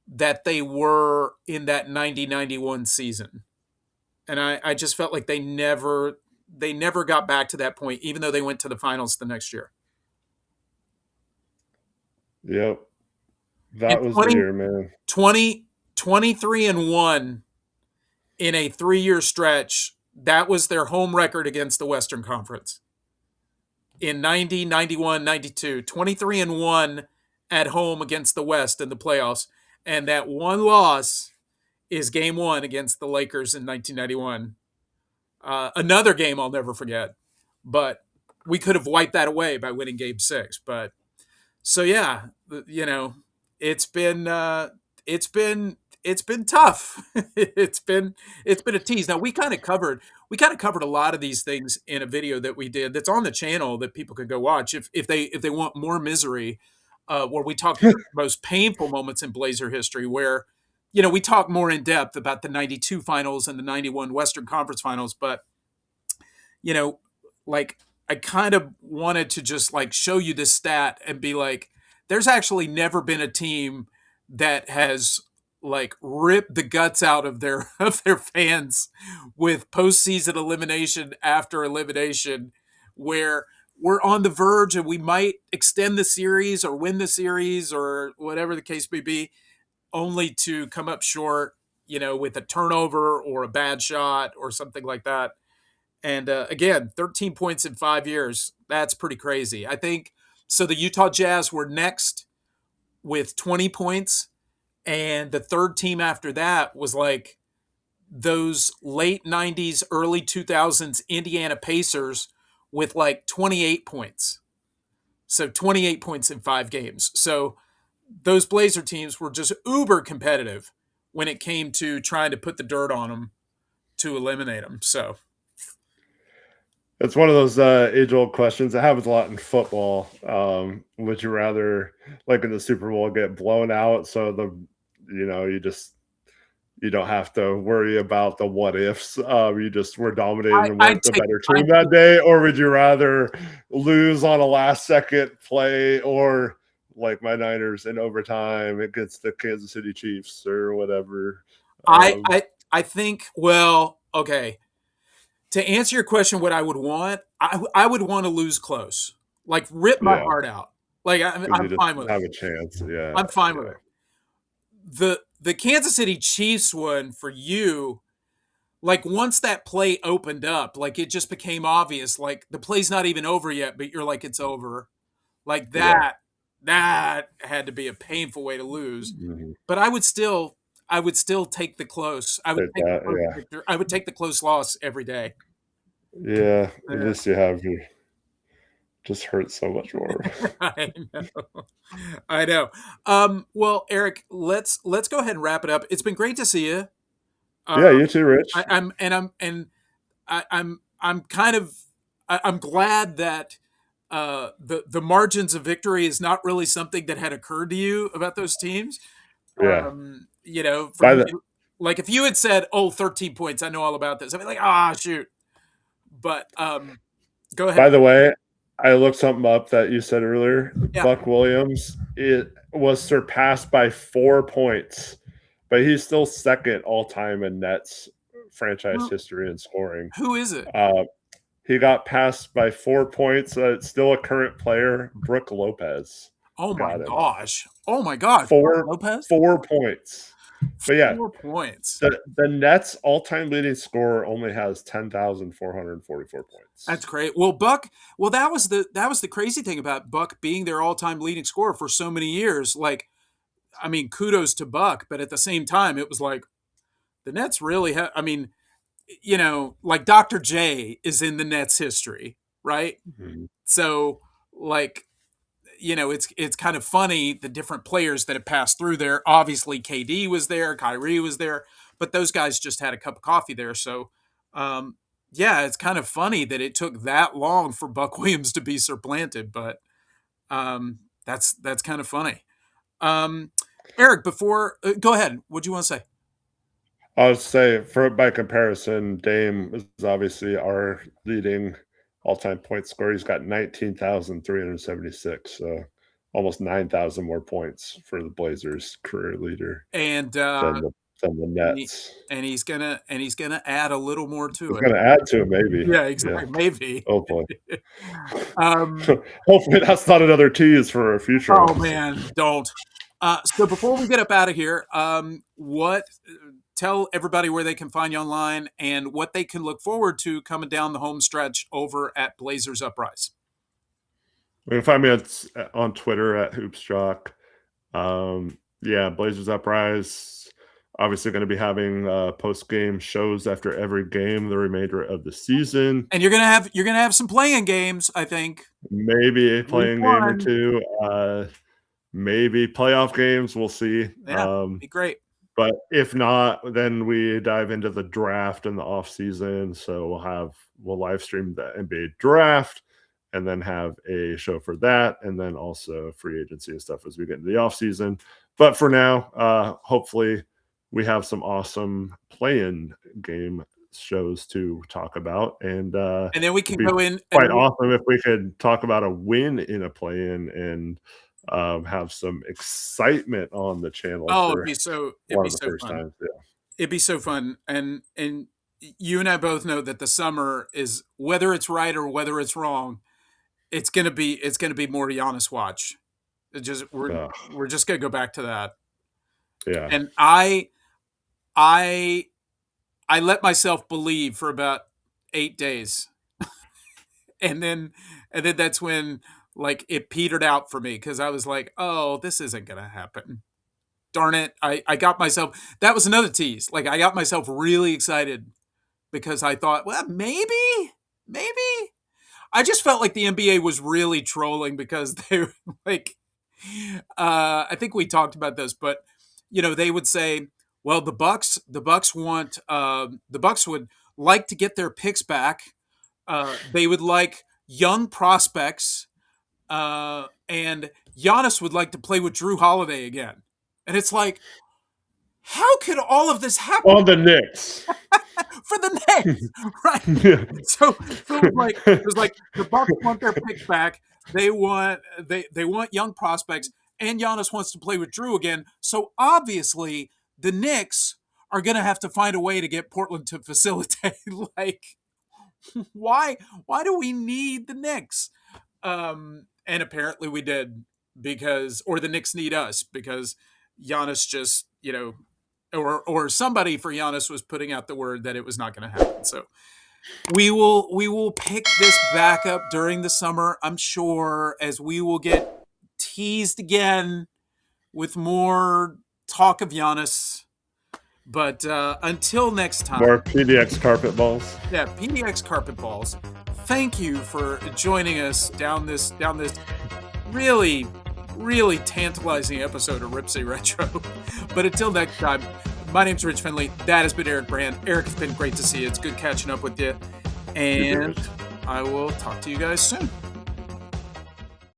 that they were in that 90-91 season. And I just felt like they never got back to that point, even though they went to the finals the next year. Yep. And That was the year, man. 23-1 in a 3-year stretch. That was their home record against the Western Conference. In 90, 91, 92, 23-1 at home against the West in the playoffs. And that one loss is game 1 against the Lakers in 1991. Another game I'll never forget. But we could have wiped that away by winning game 6. But so yeah, it's been it's been it's been tough. it's been a tease. Now we kind of covered a lot of these things in a video that we did that's on the channel that people could go watch if they want more misery, where we talked about the most painful moments in Blazer history, where we talk more in depth about the 92 finals and the 91 Western Conference finals. But you know like I kind of wanted to just like show you this stat and be like, there's actually never been a team that has like ripped the guts out of their of their fans with postseason elimination after elimination, where we're on the verge and we might extend the series or win the series or whatever the case may be, only to come up short, with a turnover or a bad shot or something like that. And again, 13 points in 5 years. That's pretty crazy. I think so. The Utah Jazz were next with 20 points. And the third team after that was like those late 90s, early 2000s Indiana Pacers with like 28 points. So 28 points in 5 games. So those Blazer teams were just uber competitive when it came to trying to put the dirt on them to eliminate them. So It's one of those age-old questions that happens a lot in football. Would you rather, like in the Super Bowl, get blown out so you don't have to worry about the what ifs? You just were dominating and weren't the better team that day, or would you rather lose on a last-second play, or like my Niners in overtime against the Kansas City Chiefs or whatever? I think, well, okay. To answer your question, what I would want, I would want to lose close, like rip my Yeah. heart out. Like I'm You just fine with have it. a chance. Yeah. I'm fine with it. The Kansas City Chiefs one for you, like once that play opened up, like it just became obvious. Like the play's not even over yet, but you're like it's over. Like Yeah. that had to be a painful way to lose. Mhm. But I would still take the close. I would Take take the that, close yeah. victory. I would take the close loss every day. Yeah, at Yeah. least you have your just hurts so much more. I know. I know. Well, Eric, let's go ahead and wrap it up. It's been great to see you. Yeah, you too, Rich. I'm kind of I'm glad that the margins of victory is not really something that had occurred to you about those teams. Yeah. For By you, the like if you had said, "Oh, 13 points, I know all about this," I'd be like, "Ah, shoot." But go ahead. by the way, I looked something up that you said earlier. Yeah. Buck Williams, it was surpassed by 4 points, but he's still second all-time in Nets franchise history in scoring. Who is it? He got passed by 4 points. It's still a current player, Brooke Lopez. Oh my Got him. gosh. Oh my gosh. Lopez? 4 points. But yeah, 4 points. the Nets all-time leading scorer only has 10,444 points. That's great. Well, Buck, that was the crazy thing about Buck being their all-time leading scorer for so many years. Like, I mean, kudos to Buck, but at the same time, it was like the Nets really have. I mean, like Dr. J is in the Nets history, right? Mhm. So, like, it's kind of funny the different players that have passed through there. Obviously, KD was there, Kyrie was there, but those guys just had a cup of coffee there. So, yeah, it's kind of funny that it took that long for Buck Williams to be supplanted, but that's kind of funny. Eric, before go ahead, what do you want to say? I would say, by comparison, Dame is obviously our leading all-time point scorer. He's got 19,376, so almost 9,000 more points for the Blazers' career leader And than the Nets. He's gonna add a little more to He's it. gonna add to it, maybe. Yeah, exactly. Maybe. Hopefully. Um, Hopefully that's not another tease for a future Oh episode. man, don't. So before we get up out of here, tell everybody where they can find you online and what they can look forward to coming down the home stretch over at Blazers Uprise. You can find me on Twitter at Hoopsjock. Yeah, Blazers Uprise. Obviously going to be having post-game shows after every game the remainder of the season. And you're gonna have some playing games, I think. Maybe a playing game or two. Maybe playoff games. We'll see. Yeah, be great. But if not, then we dive into the draft in the off season. So we'll live stream the NBA draft and then have a show for that, and then also free agency and stuff as we get into the off season. But for now, hopefully we have some awesome play-in game shows to talk about, and then we can it'd be go in quite and awesome if we could talk about a win in a play-in and have some excitement on the channel oh, for it'd one be of the so first fun. times. Yeah. It'd be so fun. And you and I both know that the summer is, whether it's right or whether it's wrong, it's gonna be more Giannis watch. We're just gonna go back to that. Yeah. And I let myself believe for about 8 days. and then that's when like it petered out for me because I was like, oh, this isn't gonna happen. Darn it. I got myself, that was another tease. Like I got myself really excited because I thought, well, maybe. I just felt like the NBA was really trolling because they were like, I think we talked about this, but they would say, well, the Bucks want, the Bucks would like to get their picks back. They would like young prospects, and Giannis would like to play with Drew Holiday again. And it's like, how could all of this happen? On the Knicks. For the Knicks, right? So it was like the Bucks want their picks back. They want young prospects, and Giannis wants to play with Drew again. So obviously, the Knicks are going to have to find a way to get Portland to facilitate. Like, why do we need the Knicks? And apparently we did, or the Knicks need us because Giannis just or somebody for Giannis was putting out the word that it was not going to happen. So we will pick this back up during the summer, I'm sure, as we will get teased again with more talk of Giannis. But until next time, More PDX carpet balls. Yeah, PDX carpet balls. Thank you for joining us down this really, really tantalizing episode of Ripsy Retro. But until next time, my name's Rich Finley. That has been Eric Brand. Eric, it's been great to see you. It's good catching up with you. And I will talk to you guys soon.